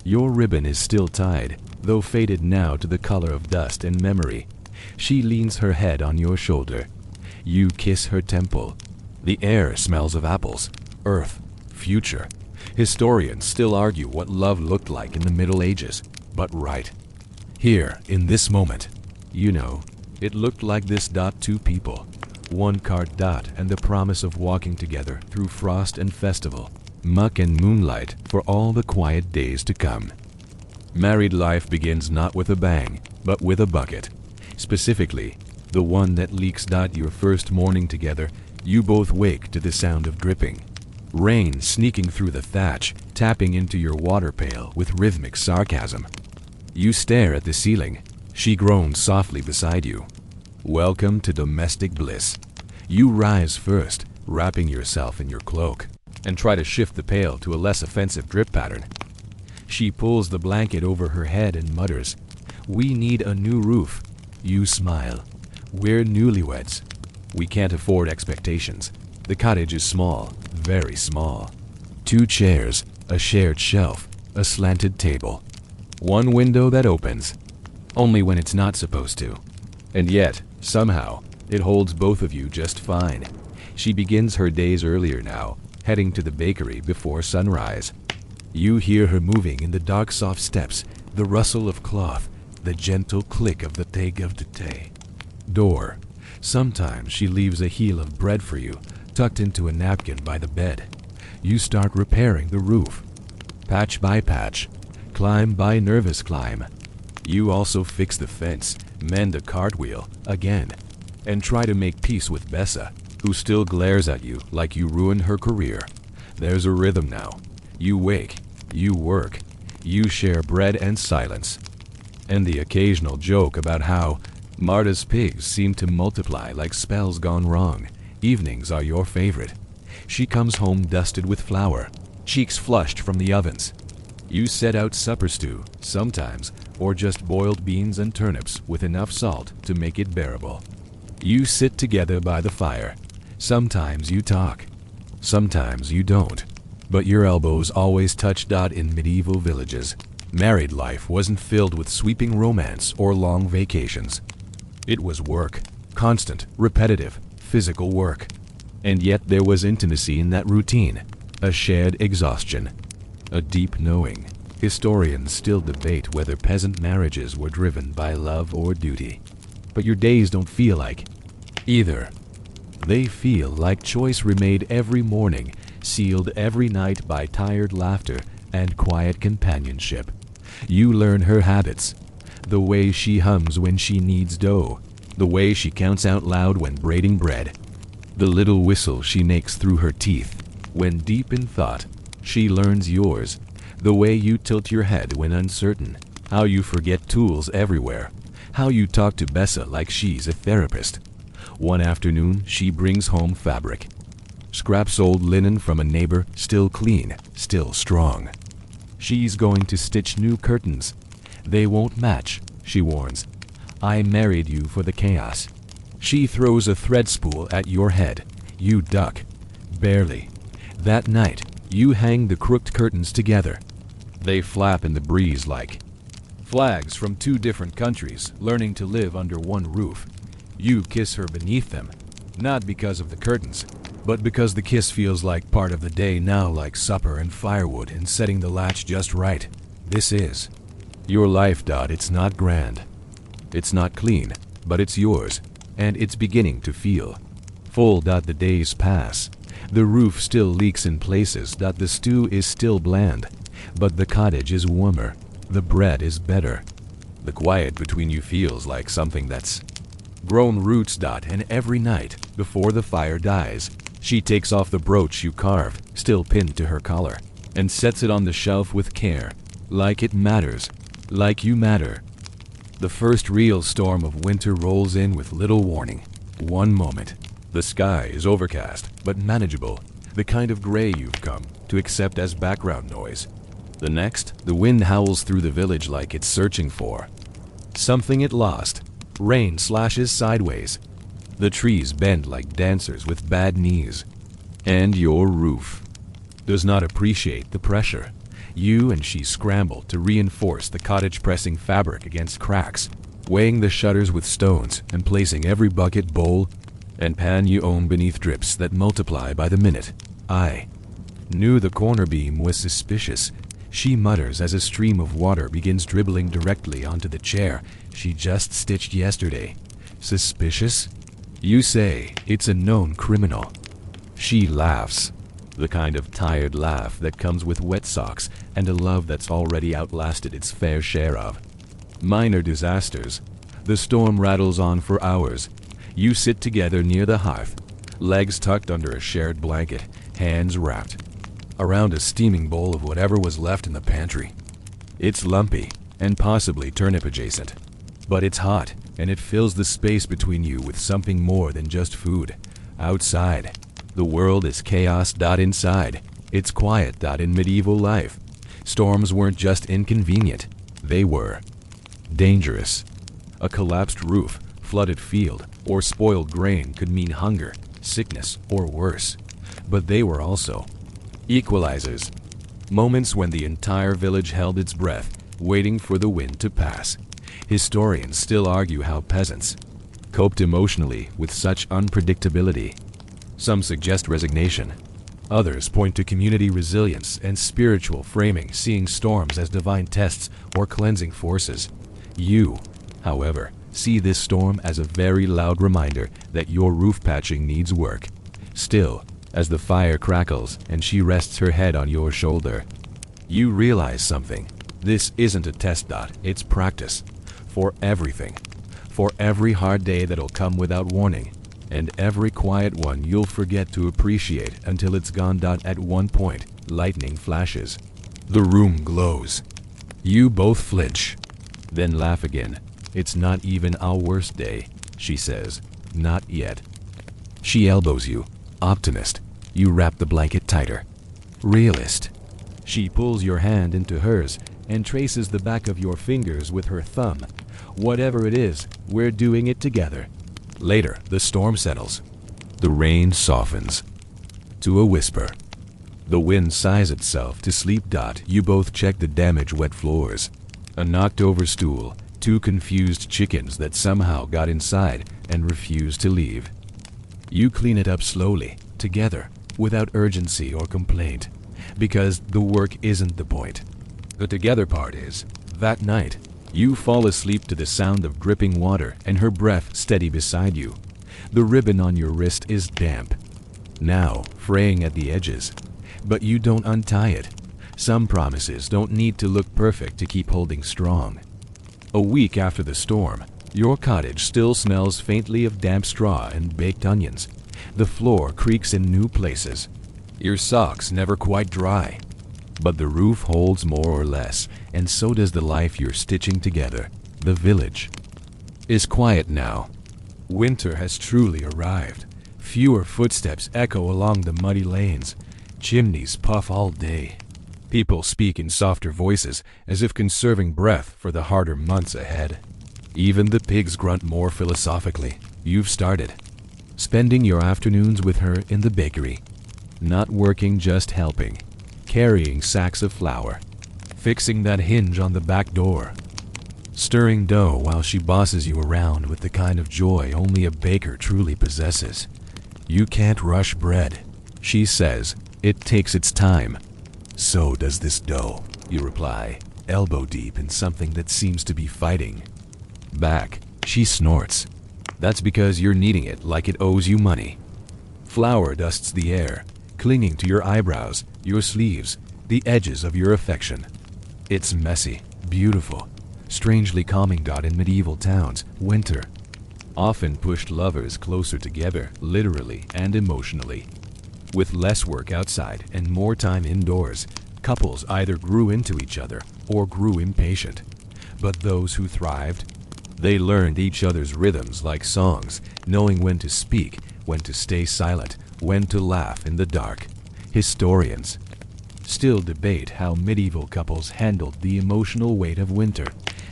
[SPEAKER 1] Your ribbon is still tied, though faded now to the color of dust and memory. She leans her head on your shoulder. You kiss her temple. The air smells of apples, earth, future. Historians still argue what love looked like in the Middle Ages, but right here, in this moment, you know, it looked like this. Two people, one cart. And the promise of walking together through frost and festival, muck and moonlight for all the quiet days to come. Married life begins not with a bang, but with a bucket. Specifically, the one that leaks. Your first morning together, you both wake to the sound of dripping. Rain sneaking through the thatch, tapping into your water pail with rhythmic sarcasm. You stare at the ceiling. She groans softly beside you. Welcome to domestic bliss. You rise first, wrapping yourself in your cloak, and try to shift the pail to a less offensive drip pattern. She pulls the blanket over her head and mutters, We need a new roof. You smile. We're newlyweds. We can't afford expectations. The cottage is small, very small. 2 chairs, a shared shelf, a slanted table. One window that opens, only when it's not supposed to. And yet, somehow, it holds both of you just fine. She begins her days earlier now, heading to the bakery before sunrise. You hear her moving in the dark soft steps, the rustle of cloth, the gentle click of the tague of the tea. Door. Sometimes she leaves a heel of bread for you, tucked into a napkin by the bed. You start repairing the roof. Patch by patch, climb by nervous climb. You also fix the fence, mend a cartwheel, again, and try to make peace with Bessa, who still glares at you like you ruined her career. There's a rhythm now. You wake, you work, you share bread and silence. And the occasional joke about how Marta's pigs seem to multiply like spells gone wrong. Evenings are your favorite. She comes home dusted with flour. cheeks flushed from the ovens. You set out supper stew, sometimes, or just boiled beans and turnips with enough salt to make it bearable. You sit together by the fire. Sometimes you talk. Sometimes you don't. But your elbows always touch. In medieval villages, married life wasn't filled with sweeping romance or long vacations. It was work, constant, repetitive, physical work. And yet there was intimacy in that routine, a shared exhaustion, a deep knowing. Historians still debate whether peasant marriages were driven by love or duty. But your days don't feel like either. They feel like choice remade every morning, sealed every night by tired laughter and quiet companionship. You learn her habits, the way she hums when she kneads dough, the way she counts out loud when braiding bread, the little whistle she makes through her teeth when deep in thought. She learns yours, the way you tilt your head when uncertain, how you forget tools everywhere, how you talk to Bessa like she's a therapist. One afternoon, she brings home fabric. Scraps old linen from a neighbor, still clean, still strong. She's going to stitch new curtains. They won't match, she warns. I married you for the chaos. She throws a thread spool at your head. You duck. Barely. That night, you hang the crooked curtains together. They flap in the breeze like flags from two different countries, learning to live under one roof. You kiss her beneath them, not because of the curtains, but because the kiss feels like part of the day now, like supper and firewood and setting the latch just right. This is your life. It's not grand. It's not clean, but it's yours, and it's beginning to feel full. The days pass. The roof still leaks in places. The stew is still bland, but the cottage is warmer. The bread is better. The quiet between you feels like something that's grown roots. And every night, before the fire dies, she takes off the brooch you carve, still pinned to her collar, and sets it on the shelf with care, like it matters, like you matter. The first real storm of winter rolls in with little warning. One moment, the sky is overcast, but manageable, the kind of gray you've come to accept as background noise. The next, the wind howls through the village like it's searching for something it lost. Rain slashes sideways. The trees bend like dancers with bad knees. And your roof does not appreciate the pressure. You and she scramble to reinforce the cottage, pressing fabric against cracks, weighing the shutters with stones, and placing every bucket, bowl, and pan you own beneath drips that multiply by the minute. I knew the corner beam was suspicious. She mutters as a stream of water begins dribbling directly onto the chair she just stitched yesterday. Suspicious? You say it's a known criminal. She laughs, the kind of tired laugh that comes with wet socks and a love that's already outlasted its fair share of minor disasters. The storm rattles on for hours. You sit together near the hearth, legs tucked under a shared blanket, hands wrapped around a steaming bowl of whatever was left in the pantry. It's lumpy and possibly turnip adjacent, but it's hot, and it fills the space between you with something more than just food. Outside, the world is chaos. Inside, it's quiet. In medieval life, storms weren't just inconvenient, they were dangerous. A collapsed roof, flooded field, or spoiled grain could mean hunger, sickness, or worse. But they were also equalizers, moments when the entire village held its breath, waiting for the wind to pass. Historians still argue how peasants coped emotionally with such unpredictability. Some suggest resignation. Others point to community resilience and spiritual framing, seeing storms as divine tests or cleansing forces. You, however, see this storm as a very loud reminder that your roof patching needs work. Still, as the fire crackles and she rests her head on your shoulder, you realize something. This isn't a test. It's practice. For everything. For every hard day that'll come without warning. And every quiet one you'll forget to appreciate until it's gone. At one point, lightning flashes. The room glows. You both flinch, then laugh again. It's not even our worst day, she says. Not yet. She elbows you. Optimist. You wrap the blanket tighter. realist. She pulls your hand into hers and traces the back of your fingers with her thumb. Whatever it is, we're doing it together. Later, the storm settles. The rain softens to a whisper. The wind sighs itself to sleep. You both check the damaged wet floors. A knocked over stool, two confused chickens that somehow got inside and refused to leave. You clean it up slowly, together, without urgency or complaint, because the work isn't the point. The together part is, that night, you fall asleep to the sound of dripping water and her breath steady beside you. The ribbon on your wrist is damp, now fraying at the edges, but you don't untie it. Some promises don't need to look perfect to keep holding strong. A week after the storm, your cottage still smells faintly of damp straw and baked onions. The floor creaks in new places. Your socks never quite dry. But the roof holds more or less, and so does the life you're stitching together. The village is quiet now. Winter has truly arrived. Fewer footsteps echo along the muddy lanes. Chimneys puff all day. People speak in softer voices, as if conserving breath for the harder months ahead. Even the pigs grunt more philosophically. You've started. Spending your afternoons with her in the bakery. Not working, just helping. Carrying sacks of flour. Fixing that hinge on the back door. Stirring dough while she bosses you around with the kind of joy only a baker truly possesses. You can't rush bread, she says. It takes its time. So does this dough, you reply, elbow deep in something that seems to be fighting. Back, she snorts. That's because you're kneading it like it owes you money. Flour dusts the air, clinging to your eyebrows, your sleeves, the edges of your affection. It's messy, beautiful, strangely calming. In medieval towns, winter often pushed lovers closer together, literally and emotionally. With less work outside and more time indoors, couples either grew into each other or grew impatient. But those who thrived, they learned each other's rhythms like songs, knowing when to speak, when to stay silent, when to laugh in the dark. Historians still debate how medieval couples handled the emotional weight of winter,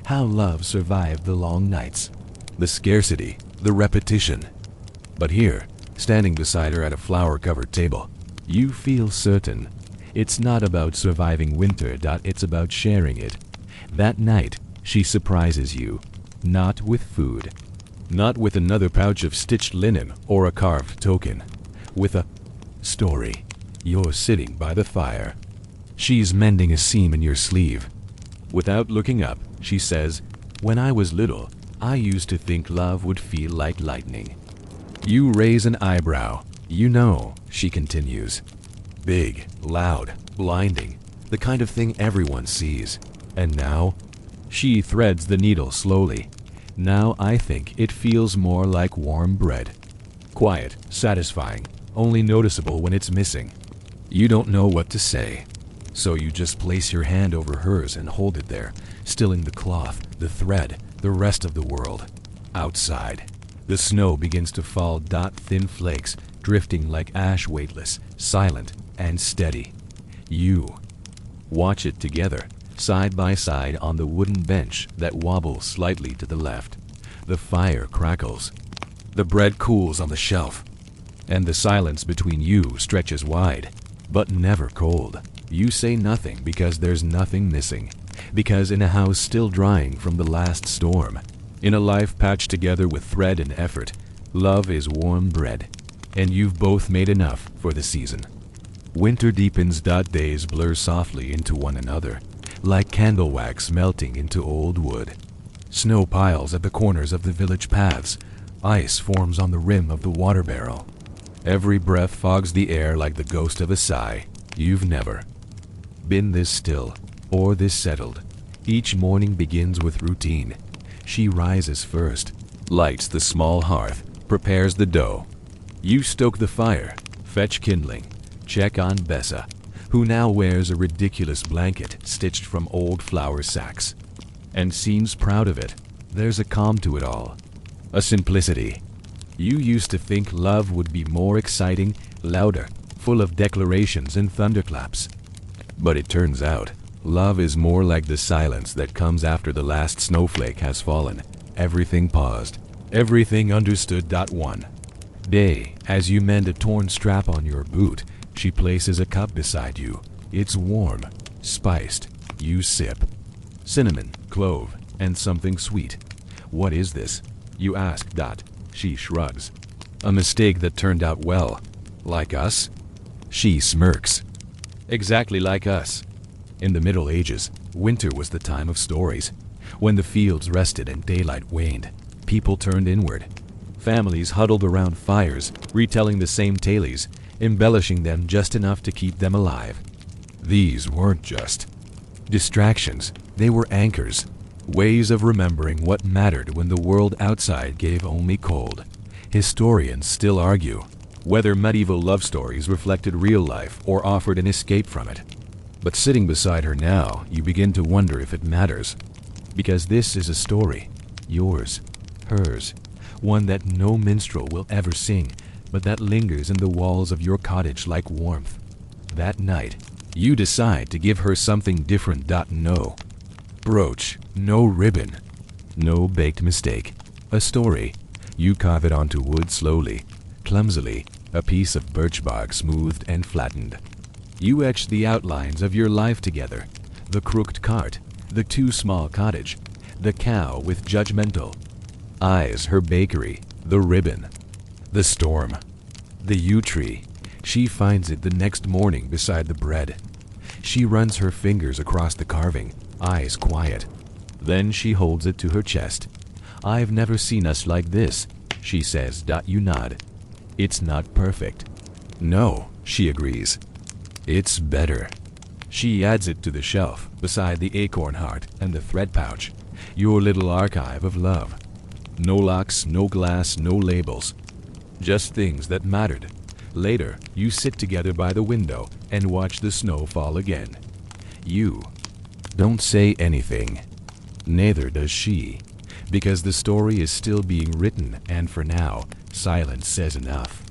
[SPEAKER 1] how love survived the long nights, the scarcity, the repetition. But here, standing beside her at a flower-covered table, you feel certain. It's not about surviving winter. It's about sharing it. That night, she surprises you, not with food, not with another pouch of stitched linen or a carved token, with a story. You're sitting by the fire. She's mending a seam in your sleeve. Without looking up, she says, "When I was little, I used to think love would feel like lightning." You raise an eyebrow. "You know," she continues. "Big, loud, blinding, the kind of thing everyone sees. And now?" She threads the needle slowly. "Now I think it feels more like warm bread. Quiet, satisfying, only noticeable when it's missing." You don't know what to say, so you just place your hand over hers and hold it there, stilling the cloth, the thread, the rest of the world. Outside, the snow begins to fall. Thin flakes, drifting like ash, weightless, silent, and steady. You watch it together, side by side on the wooden bench that wobbles slightly to the left. The fire crackles. The bread cools on the shelf. And the silence between you stretches wide, but never cold. You say nothing because there's nothing missing. Because in a house still drying from the last storm, in a life patched together with thread and effort, love is warm bread. And you've both made enough for the season. Winter deepens. Days blur softly into one another, like candle wax melting into old wood. Snow piles at the corners of the village paths. Ice forms on the rim of the water barrel. Every breath fogs the air like the ghost of a sigh. You've never been this still or this settled. Each morning begins with routine. She rises first, lights the small hearth, prepares the dough. You stoke the fire, fetch kindling, check on Bessa, who now wears a ridiculous blanket stitched from old flour sacks, and seems proud of it. There's a calm to it all, a simplicity. You used to think love would be more exciting, louder, full of declarations and thunderclaps. But it turns out, love is more like the silence that comes after the last snowflake has fallen. Everything paused. Everything understood. One day, as you mend a torn strap on your boot, she places a cup beside you. It's warm, spiced. You sip. Cinnamon, clove, and something sweet. What is this? You ask. She shrugs. A mistake that turned out well. Like us? She smirks. Exactly like us. In the Middle Ages, winter was the time of stories. When the fields rested and daylight waned, people turned inward. Families huddled around fires, retelling the same tales, embellishing them just enough to keep them alive. These weren't just distractions, they were anchors, ways of remembering what mattered when the world outside gave only cold. Historians still argue whether medieval love stories reflected real life or offered an escape from it. But sitting beside her now, you begin to wonder if it matters. Because this is a story, yours, hers, one that no minstrel will ever sing, but that lingers in the walls of your cottage like warmth. That night, you decide to give her something different. No brooch, no ribbon, no baked mistake. A story. You carve it onto wood slowly, clumsily, a piece of birch bark smoothed and flattened. You etch the outlines of your life together. The crooked cart, the too small cottage, the cow with judgmental eyes, her bakery, the ribbon, the storm, the yew tree. She finds it the next morning beside the bread. She runs her fingers across the carving, eyes quiet. Then she holds it to her chest. I've never seen us like this, she says. You nod. It's not perfect. No, she agrees. It's better. She adds it to the shelf beside the acorn heart and the thread pouch. Your little archive of love. No locks, no glass, no labels. Just things that mattered. Later, you sit together by the window and watch the snow fall again. You don't say anything. Neither does she, because the story is still being written, and for now, silence says enough.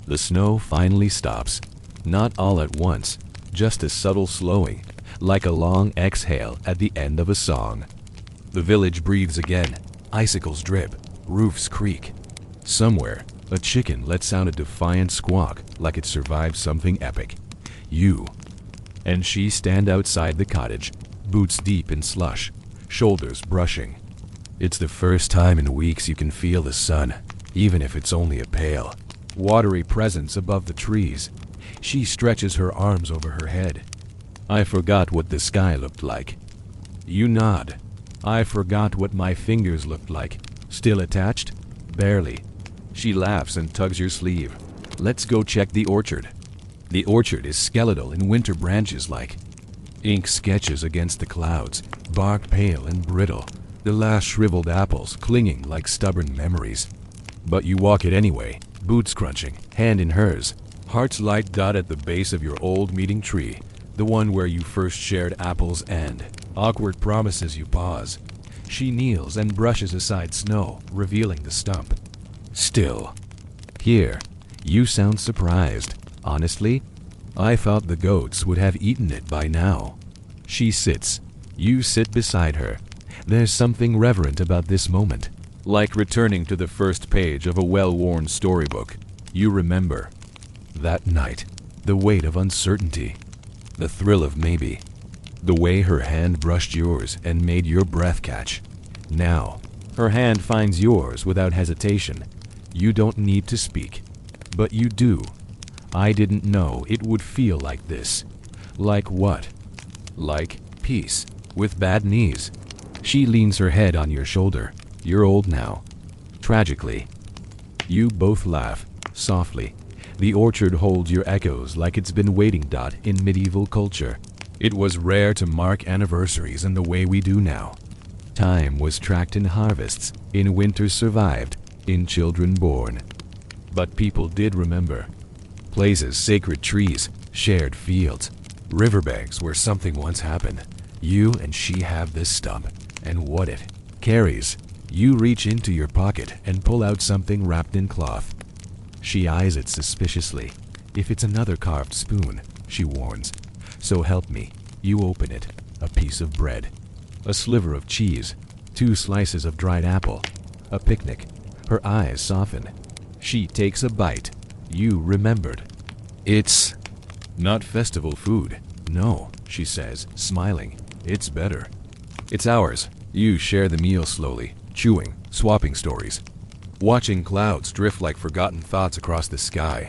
[SPEAKER 1] The snow finally stops. Not all at once, just a subtle slowing, like a long exhale at the end of a song. The village breathes again. Icicles drip, roofs creak. Somewhere, a chicken lets out a defiant squawk like it survived something epic. You and she stand outside the cottage, boots deep in slush, shoulders brushing. It's the first time in weeks you can feel the sun, even if it's only a pale, watery presence above the trees. She stretches her arms over her head. I forgot what the sky looked like. You nod. I forgot what my fingers looked like. Still attached? Barely. She laughs and tugs your sleeve. Let's go check the orchard. The orchard is skeletal in winter branches like ink sketches against the clouds, bark pale and brittle, the last shriveled apples clinging like stubborn memories. But you walk it anyway, boots crunching, hand in hers, heart's light dot at the base of your old meeting tree, the one where you first shared apples and awkward promises. You pause. She kneels and brushes aside snow, revealing the stump. Still. Here, you sound surprised. Honestly, I thought the goats would have eaten it by now. She sits. You sit beside her. There's something reverent about this moment, like returning to the first page of a well-worn storybook. You remember that night, the weight of uncertainty, the thrill of maybe, the way her hand brushed yours and made your breath catch. Now, her hand finds yours without hesitation. You don't need to speak, but you do. I didn't know it would feel like this. Like what? Like peace, with bad knees. She leans her head on your shoulder. You're old now. Tragically. You both laugh, softly. The orchard holds your echoes like it's been waiting. In medieval culture, it was rare to mark anniversaries in the way we do now. Time was tracked in harvests, in winters survived, in children born. But people did remember. Places, sacred trees, shared fields, riverbanks where something once happened. You and she have this stump, and what it carries. You reach into your pocket and pull out something wrapped in cloth. She eyes it suspiciously. If it's another carved spoon, she warns. So help me. You open it. A piece of bread. A sliver of cheese. 2 slices of dried apple. A picnic. Her eyes soften. She takes a bite. You remembered. It's not festival food. No, she says, smiling. It's better. It's ours. You share the meal slowly, chewing, swapping stories, watching clouds drift like forgotten thoughts across the sky.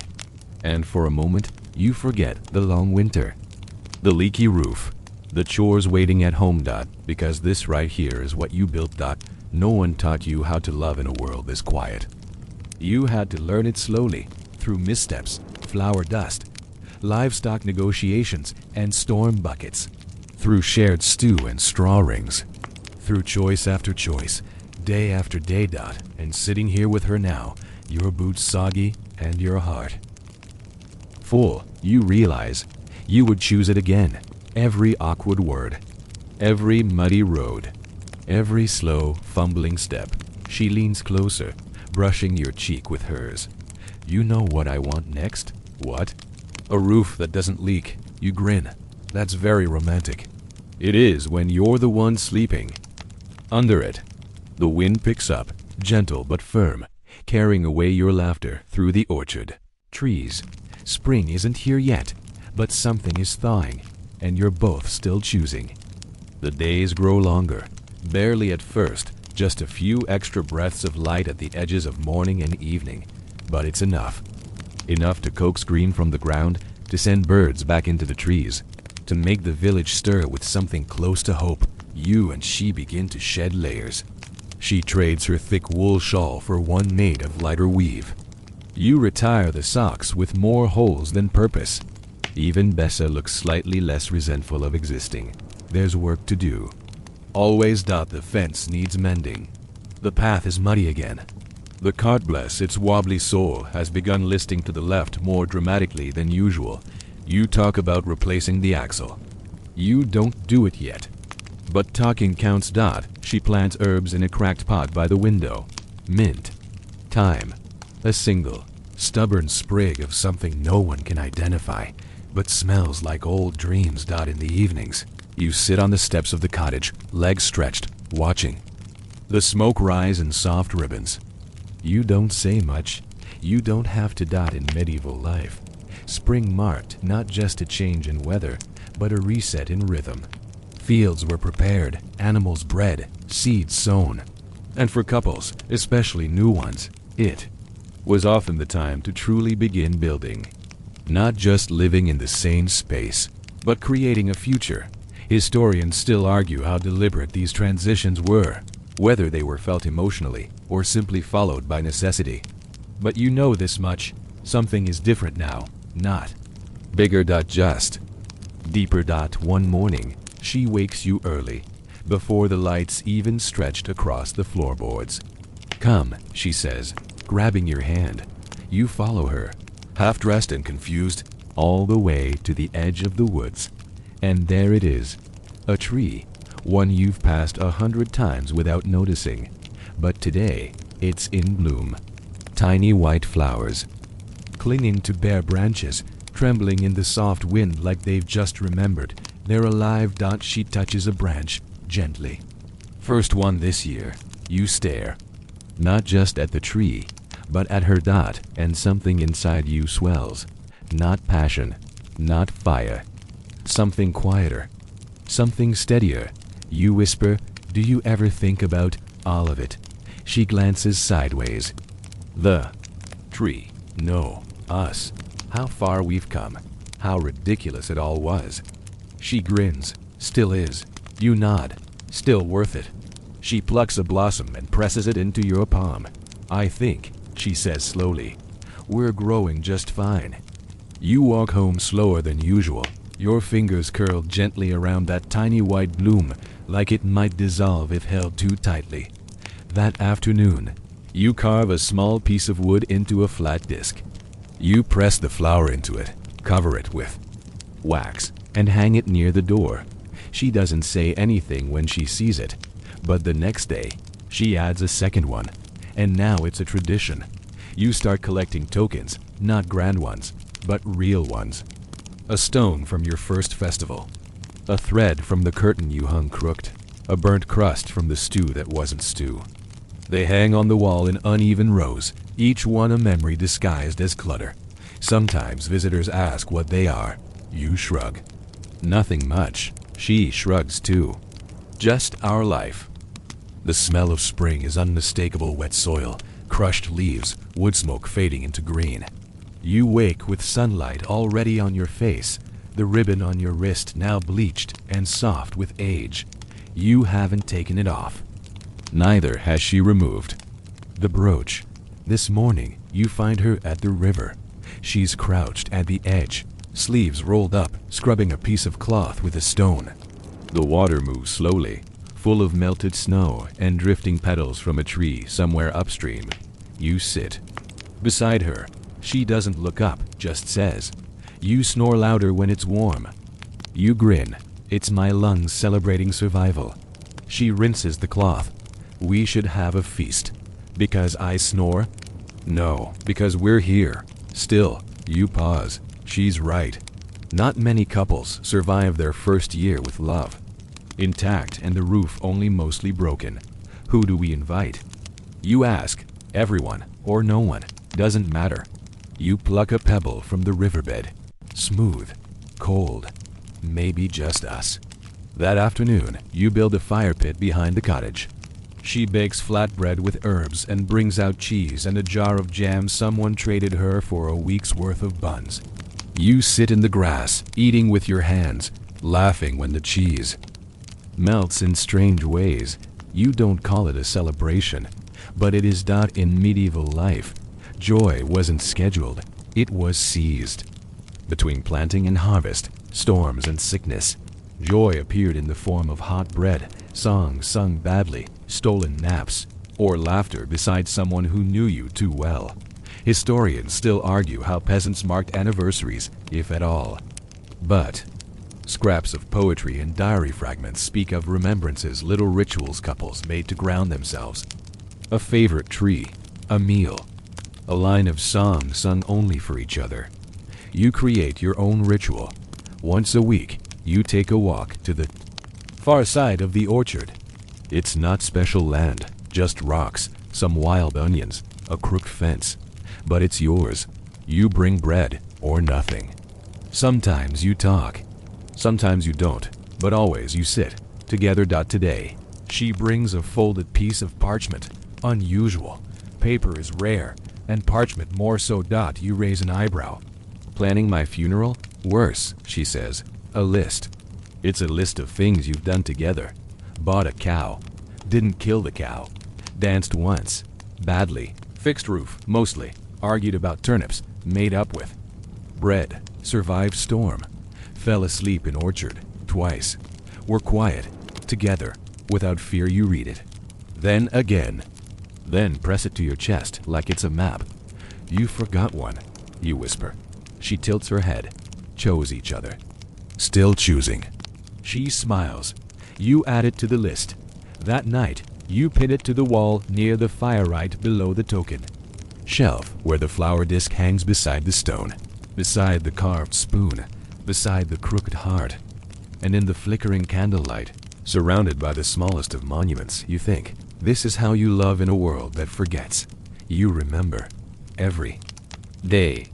[SPEAKER 1] And for a moment, you forget the long winter, the leaky roof, the chores waiting at home, because this right here is what you built, No one taught you how to love in a world this quiet. You had to learn it slowly, through missteps, flour dust, livestock negotiations, and storm buckets, through shared stew and straw rings, through choice after choice, day after day, and sitting here with her now, your boots soggy and your heart full, you realize you would choose it again. Every awkward word, every muddy road, every slow, fumbling step. She leans closer, brushing your cheek with hers. You know what I want next? What? A roof that doesn't leak. You grin. That's very romantic. It is when you're the one sleeping. Under it, the wind picks up, gentle but firm, carrying away your laughter through the orchard. Trees. Spring isn't here yet, but something is thawing, and you're both still choosing. The days grow longer, barely at first, just a few extra breaths of light at the edges of morning and evening, but it's enough. Enough to coax green from the ground, to send birds back into the trees, to make the village stir with something close to hope. You and she begin to shed layers. She trades her thick wool shawl for one made of lighter weave. You retire the socks with more holes than purpose. Even Bessa looks slightly less resentful of existing. There's work to do. Always. The fence needs mending. The path is muddy again. The cart, bless its wobbly soul, has begun listing to the left more dramatically than usual. You talk about replacing the axle. You don't do it yet. But talking counts. She plants herbs in a cracked pot by the window. Mint. Thyme. A single, stubborn sprig of something no one can identify, but smells like old dreams. In the evenings, you sit on the steps of the cottage, legs stretched, watching the smoke rise in soft ribbons. You don't say much. You don't have to. In medieval life, spring marked not just a change in weather, but a reset in rhythm. Fields were prepared, animals bred, seeds sown. And for couples, especially new ones, it was often the time to truly begin building. Not just living in the same space, but creating a future. Historians still argue how deliberate these transitions were, whether they were felt emotionally or simply followed by necessity. But you know this much. Something is different now. Not bigger. Just deeper. One morning, she wakes you early, before the lights even stretched across the floorboards. Come, she says, grabbing your hand. You follow her, half-dressed and confused, all the way to the edge of the woods. And there it is, a tree, one you've passed 100 times without noticing. But today, it's in bloom. Tiny white flowers, clinging to bare branches, trembling in the soft wind like they've just remembered. They're alive. She touches a branch, gently. First one this year. You stare, not just at the tree, but at her. And something inside you swells. Not passion, not fire. Something quieter, something steadier. You whisper, do you ever think about all of it? She glances sideways. The tree. No, us. How far we've come. How ridiculous it all was. She grins. Still is. You nod. Still worth it. She plucks a blossom and presses it into your palm. I think, she says slowly, we're growing just fine. You walk home slower than usual, your fingers curled gently around that tiny white bloom, like it might dissolve if held too tightly. That afternoon, you carve a small piece of wood into a flat disc. You press the flower into it, cover it with wax, and hang it near the door. She doesn't say anything when she sees it, but the next day, she adds a second one, and now it's a tradition. You start collecting tokens, not grand ones, but real ones. A stone from your first festival. A thread from the curtain you hung crooked. A burnt crust from the stew that wasn't stew. They hang on the wall in uneven rows, each one a memory disguised as clutter. Sometimes visitors ask what they are. You shrug. Nothing much. She shrugs too. Just our life. The smell of spring is unmistakable wet soil, crushed leaves, wood smoke fading into green. You wake with sunlight already on your face, the ribbon on your wrist now bleached and soft with age. You haven't taken it off. Neither has she removed. The brooch. This morning, you find her at the river. She's crouched at the edge, sleeves rolled up, scrubbing a piece of cloth with a stone. The water moves slowly, full of melted snow and drifting petals from a tree somewhere upstream. You sit. Beside her, she doesn't look up, just says. You snore louder when it's warm. You grin. It's my lungs celebrating survival. She rinses the cloth. We should have a feast. Because I snore? No, because we're here. Still, you pause. She's right. Not many couples survive their first year with love. Intact and the roof only mostly broken. Who do we invite? You ask. Everyone or no one. Doesn't matter. You pluck a pebble from the riverbed. Smooth. Cold. Maybe just us. That afternoon, you build a fire pit behind the cottage. She bakes flatbread with herbs and brings out cheese and a jar of jam someone traded her for a week's worth of buns. You sit in the grass, eating with your hands, laughing when the cheese melts in strange ways. You don't call it a celebration, but it is not in medieval life. Joy wasn't scheduled, it was seized. Between planting and harvest, storms and sickness, joy appeared in the form of hot bread, songs sung badly, stolen naps, or laughter beside someone who knew you too well. Historians still argue how peasants marked anniversaries, if at all. But scraps of poetry and diary fragments speak of remembrances little rituals couples made to ground themselves. A favorite tree, a meal, a line of song sung only for each other. You create your own ritual. Once a week, you take a walk to the far side of the orchard. It's not special land, just rocks, some wild onions, a crooked fence. But it's yours. You bring bread or nothing. Sometimes you talk. Sometimes you don't, but always you sit together. Today, she brings a folded piece of parchment. Unusual. Paper is rare, and parchment more so. You raise an eyebrow. Planning my funeral? Worse, she says. A list. It's a list of things you've done together. Bought a cow. Didn't kill the cow. Danced once. Badly. Fixed roof, mostly. Argued about turnips. Made up with. Bread. Survived storm. Fell asleep in orchard. Twice. Were quiet. Together. Without fear you read it. Then again. Then press it to your chest like it's a map. You forgot one, you whisper. She tilts her head. Chose each other. Still choosing. She smiles. You add it to the list. That night, you pin it to the wall near the fire right below the token. Shelf where the flower disc hangs beside the stone. Beside the carved spoon. Beside the crooked heart. And in the flickering candlelight, surrounded by the smallest of monuments, you think, this is how you love in a world that forgets. You remember. Every day.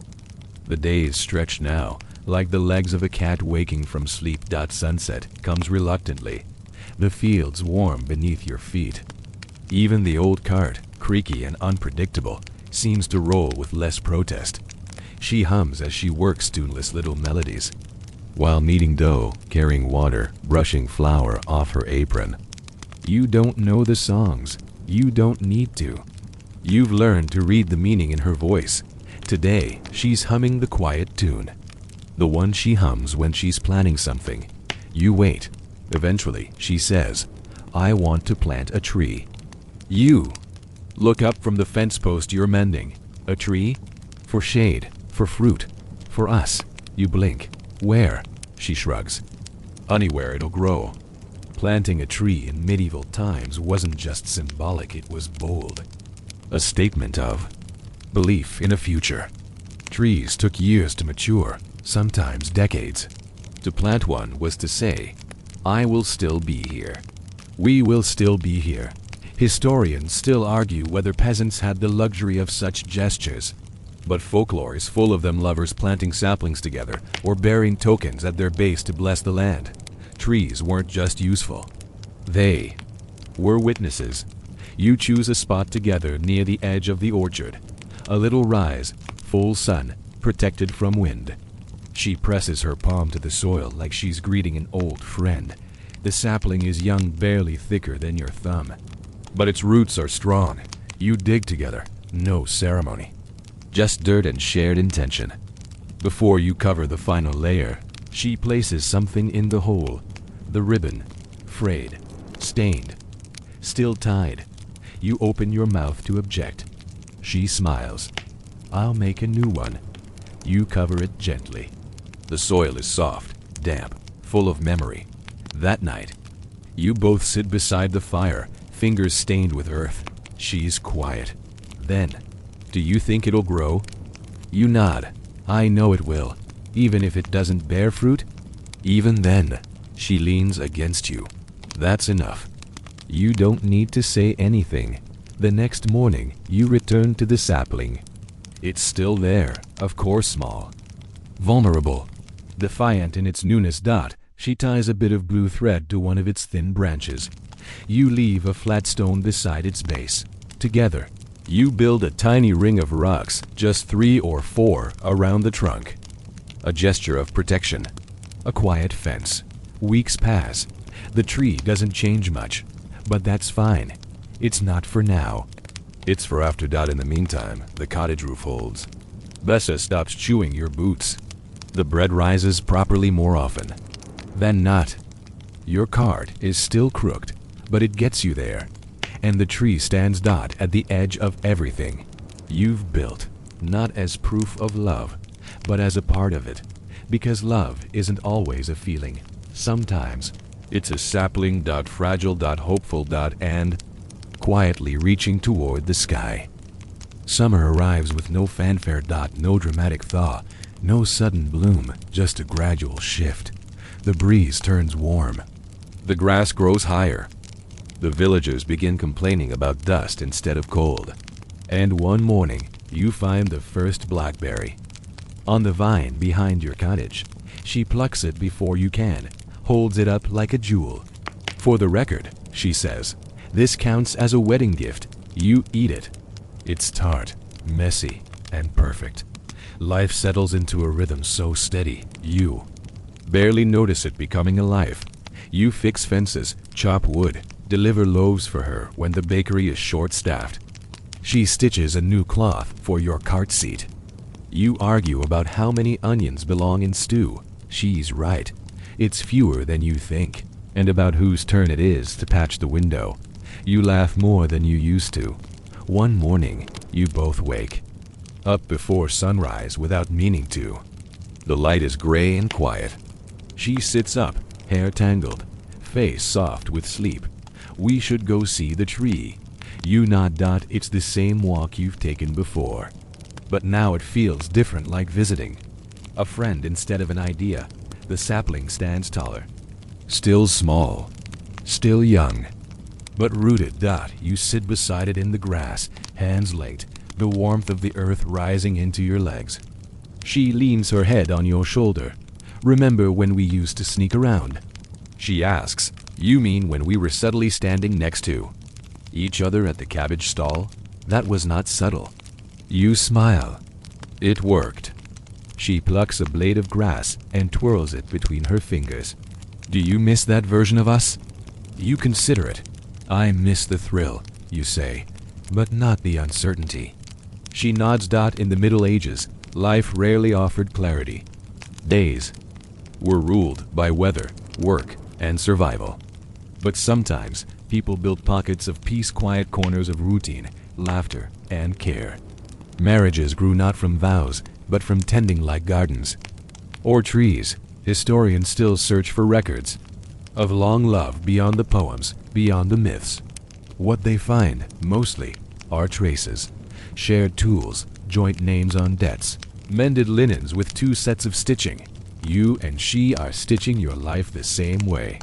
[SPEAKER 1] The days stretch now, like the legs of a cat waking from sleep. Sunset comes reluctantly. The fields warm beneath your feet. Even the old cart, creaky and unpredictable, seems to roll with less protest. She hums as she works tuneless little melodies, while kneading dough, carrying water, brushing flour off her apron. You don't know the songs. You don't need to. You've learned to read the meaning in her voice. Today, she's humming the quiet tune. The one she hums when she's planning something. You wait. Eventually, she says, I want to plant a tree. You look up from the fence post you're mending. A tree? For shade, for fruit, for us. You blink. Where? She shrugs. Anywhere it'll grow. Planting a tree in medieval times wasn't just symbolic, it was bold. A statement of belief in a future. Trees took years to mature, sometimes decades. To plant one was to say, I will still be here. We will still be here. Historians still argue whether peasants had the luxury of such gestures. But folklore is full of them lovers planting saplings together or bearing tokens at their base to bless the land. Trees weren't just useful. They were witnesses. You choose a spot together near the edge of the orchard. A little rise, full sun, protected from wind. She presses her palm to the soil like she's greeting an old friend. The sapling is young, barely thicker than your thumb. But its roots are strong. You dig together, no ceremony. Just dirt and shared intention. Before you cover the final layer, she places something in the hole. The ribbon, frayed, stained, still tied. You open your mouth to object. She smiles. I'll make a new one. You cover it gently. The soil is soft, damp, full of memory. That night, you both sit beside the fire, fingers stained with earth. She's quiet. Then, do you think it'll grow? You nod. I know it will, even if it doesn't bear fruit. Even then, she leans against you. That's enough. You don't need to say anything. The next morning, you return to the sapling. It's still there, of course small. Vulnerable. Defiant in its newness. She ties a bit of blue thread to one of its thin branches. You leave a flat stone beside its base. Together, you build a tiny ring of rocks, just 3 or 4, around the trunk. A gesture of protection. A quiet fence. Weeks pass. The tree doesn't change much, but that's fine. It's not for now. It's for after. In the meantime, the cottage roof holds. Bessa stops chewing your boots. The bread rises properly more often than not. Your cart is still crooked, but it gets you there. And the tree stands at the edge of everything you've built, not as proof of love, but as a part of it. Because love isn't always a feeling. Sometimes it's a sapling. Fragile. Hopeful. And quietly reaching toward the sky. Summer arrives with no fanfare. No dramatic thaw, no sudden bloom, just a gradual shift. The breeze turns warm. The grass grows higher. The villagers begin complaining about dust instead of cold. And one morning, you find the first blackberry. On the vine behind your cottage. She plucks it before you can, holds it up like a jewel. For the record, she says, this counts as a wedding gift. You eat it. It's tart, messy, and perfect. Life settles into a rhythm so steady, you barely notice it becoming alive. You fix fences, chop wood, deliver loaves for her when the bakery is short-staffed. She stitches a new cloth for your cart seat. You argue about how many onions belong in stew. She's right. It's fewer than you think. And about whose turn it is to patch the window. You laugh more than you used to. One morning, you both wake. Up before sunrise without meaning to. The light is gray and quiet. She sits up, hair tangled, face soft with sleep. We should go see the tree. You nod. It's the same walk you've taken before. But now it feels different, like visiting. A friend instead of an idea. The sapling stands taller. Still small. Still young. But rooted. You sit beside it in the grass, hands linked, the warmth of the earth rising into your legs. She leans her head on your shoulder. Remember when we used to sneak around? She asks, you mean when we were subtly standing next to each other at the cabbage stall? That was not subtle. You smile. It worked. She plucks a blade of grass and twirls it between her fingers. Do you miss that version of us? You consider it. I miss the thrill, you say, but not the uncertainty. She nods. In the Middle Ages, life rarely offered clarity. Days were ruled by weather, work, and survival. But sometimes, people built pockets of peace, quiet corners of routine, laughter, and care. Marriages grew not from vows, but from tending like gardens. Or trees. Historians still search for records of long love beyond the poems, beyond the myths. What they find, mostly, are traces. Shared tools, joint names on debts, Mended linens with 2 sets of stitching. You and she are stitching your life the same way.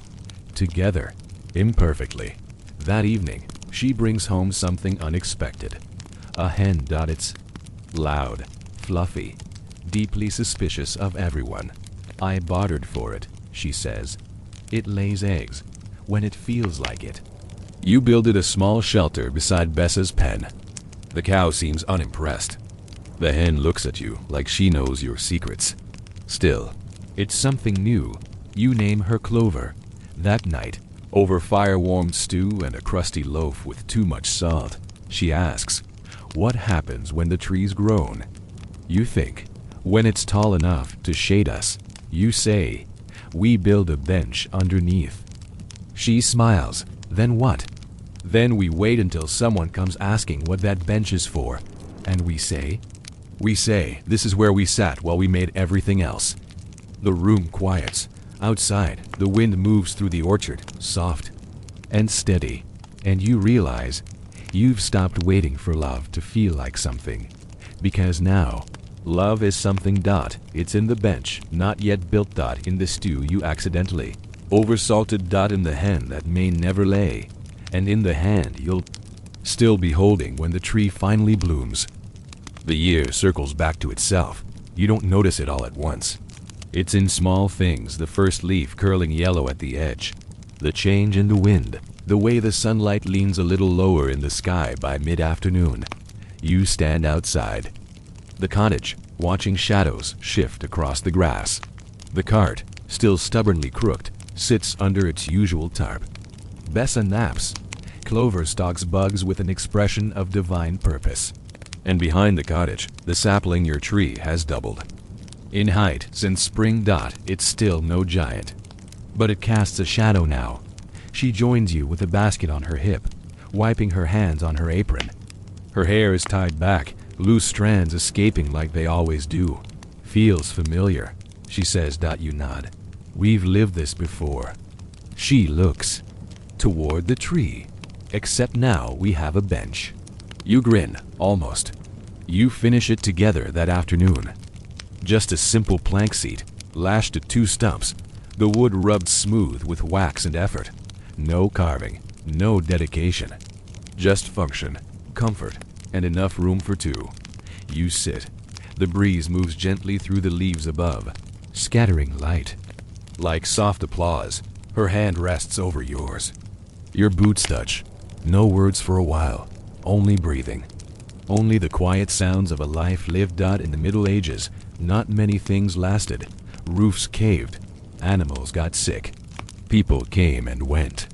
[SPEAKER 1] Together, imperfectly. That evening, she brings home something unexpected. A hen. It's loud, fluffy, deeply suspicious of everyone. I bartered for it, she says. It lays eggs when it feels like it. You builded a small shelter beside Bessa's pen. The cow seems unimpressed. The hen looks at you like she knows your secrets. Still, it's something new. You name her Clover. That night, over fire-warmed stew and a crusty loaf with too much salt, she asks, what happens when the tree's grown? You think, when it's tall enough to shade us. You say, we build a bench underneath. She smiles. Then what? Then we wait until someone comes asking what that bench is for. And we say, this is where we sat while we made everything else. The room quiets. Outside, the wind moves through the orchard, soft and steady. And you realize you've stopped waiting for love to feel like something. Because now, love is something. It's in the bench, not yet built. In the stew you accidentally oversalted. In the hen that may never lay. And in the hand you'll still be holding when the tree finally blooms. The year circles back to itself. You don't notice it all at once. It's in small things, the first leaf curling yellow at the edge, the change in the wind, the way the sunlight leans a little lower in the sky by mid-afternoon. You stand outside the cottage, watching shadows shift across the grass. The cart, still stubbornly crooked, sits under its usual tarp. Bessa naps. Clover stalks bugs with an expression of divine purpose. And behind the cottage, the sapling your tree has doubled. In height since spring. It's still no giant. But it casts a shadow now. She joins you with a basket on her hip, wiping her hands on her apron. Her hair is tied back, loose strands escaping like they always do. Feels familiar, she says. You nod. We've lived this before. She looks toward the tree. Except now we have a bench. You grin, almost. You finish it together that afternoon. Just a simple plank seat, lashed to 2 stumps, the wood rubbed smooth with wax and effort. No carving, no dedication. Just function, comfort, and enough room for 2. You sit. The breeze moves gently through the leaves above, scattering light. Like soft applause, her hand rests over yours. Your boots touch. No words for a while. Only breathing. Only the quiet sounds of a life lived. In the Middle Ages, not many things lasted. Roofs caved. Animals got sick. People came and went.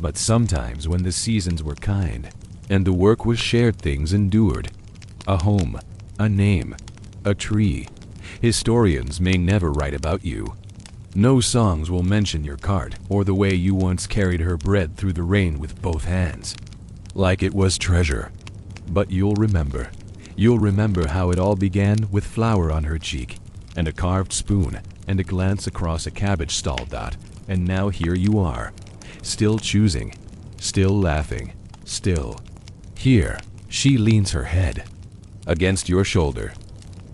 [SPEAKER 1] But sometimes when the seasons were kind, and the work was shared, things endured. A home, a name, a tree. Historians may never write about you. No songs will mention your cart or the way you once carried her bread through the rain with both hands. Like it was treasure. But you'll remember. You'll remember how it all began with flour on her cheek, and a carved spoon, and a glance across a cabbage stall. And now here you are, still choosing, still laughing, still. Here, she leans her head against your shoulder.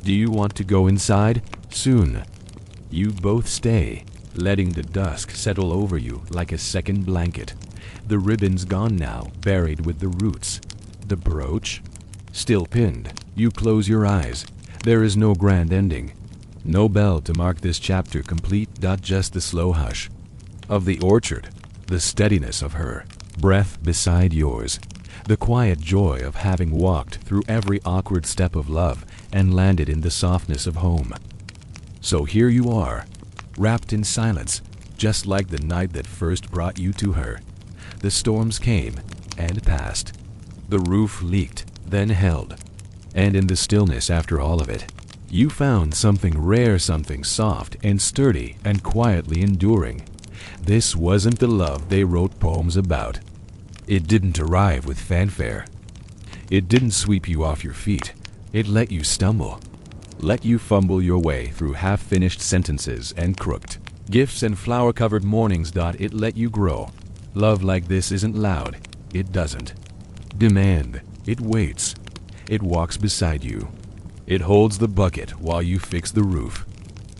[SPEAKER 1] Do you want to go inside? Soon. You both stay, letting the dusk settle over you like a second blanket. The ribbon's gone now, buried with the roots. The brooch, still pinned. You close your eyes. There is no grand ending. No bell to mark this chapter complete. Just the slow hush of the orchard, the steadiness of her breath beside yours, the quiet joy of having walked through every awkward step of love and landed in the softness of home. So here you are, wrapped in silence, just like the night that first brought you to her. The storms came and passed. The roof leaked, then held. And in the stillness after all of it, you found something rare, something soft and sturdy and quietly enduring. This wasn't the love they wrote poems about. It didn't arrive with fanfare. It didn't sweep you off your feet. It let you stumble. Let you fumble your way through half-finished sentences and crooked gifts and flower-covered mornings. It let you grow. Love like this isn't loud. It doesn't demand. It waits. It walks beside you. It holds the bucket while you fix the roof.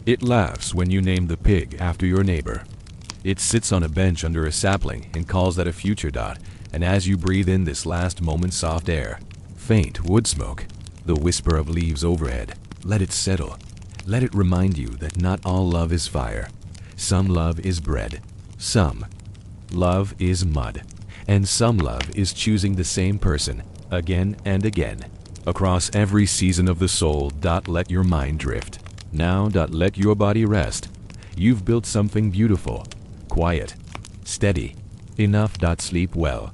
[SPEAKER 1] It laughs when you name the pig after your neighbor. It sits on a bench under a sapling and calls that a future dot, and as you breathe in this last moment's soft air, faint wood smoke, the whisper of leaves overhead, let it settle. Let it remind you that not all love is fire. Some love is bread. Some love is mud. And some love is choosing the same person again and again. Across every season of the soul, let your mind drift. Now, let your body rest. You've built something beautiful, quiet, steady, enough. Sleep well.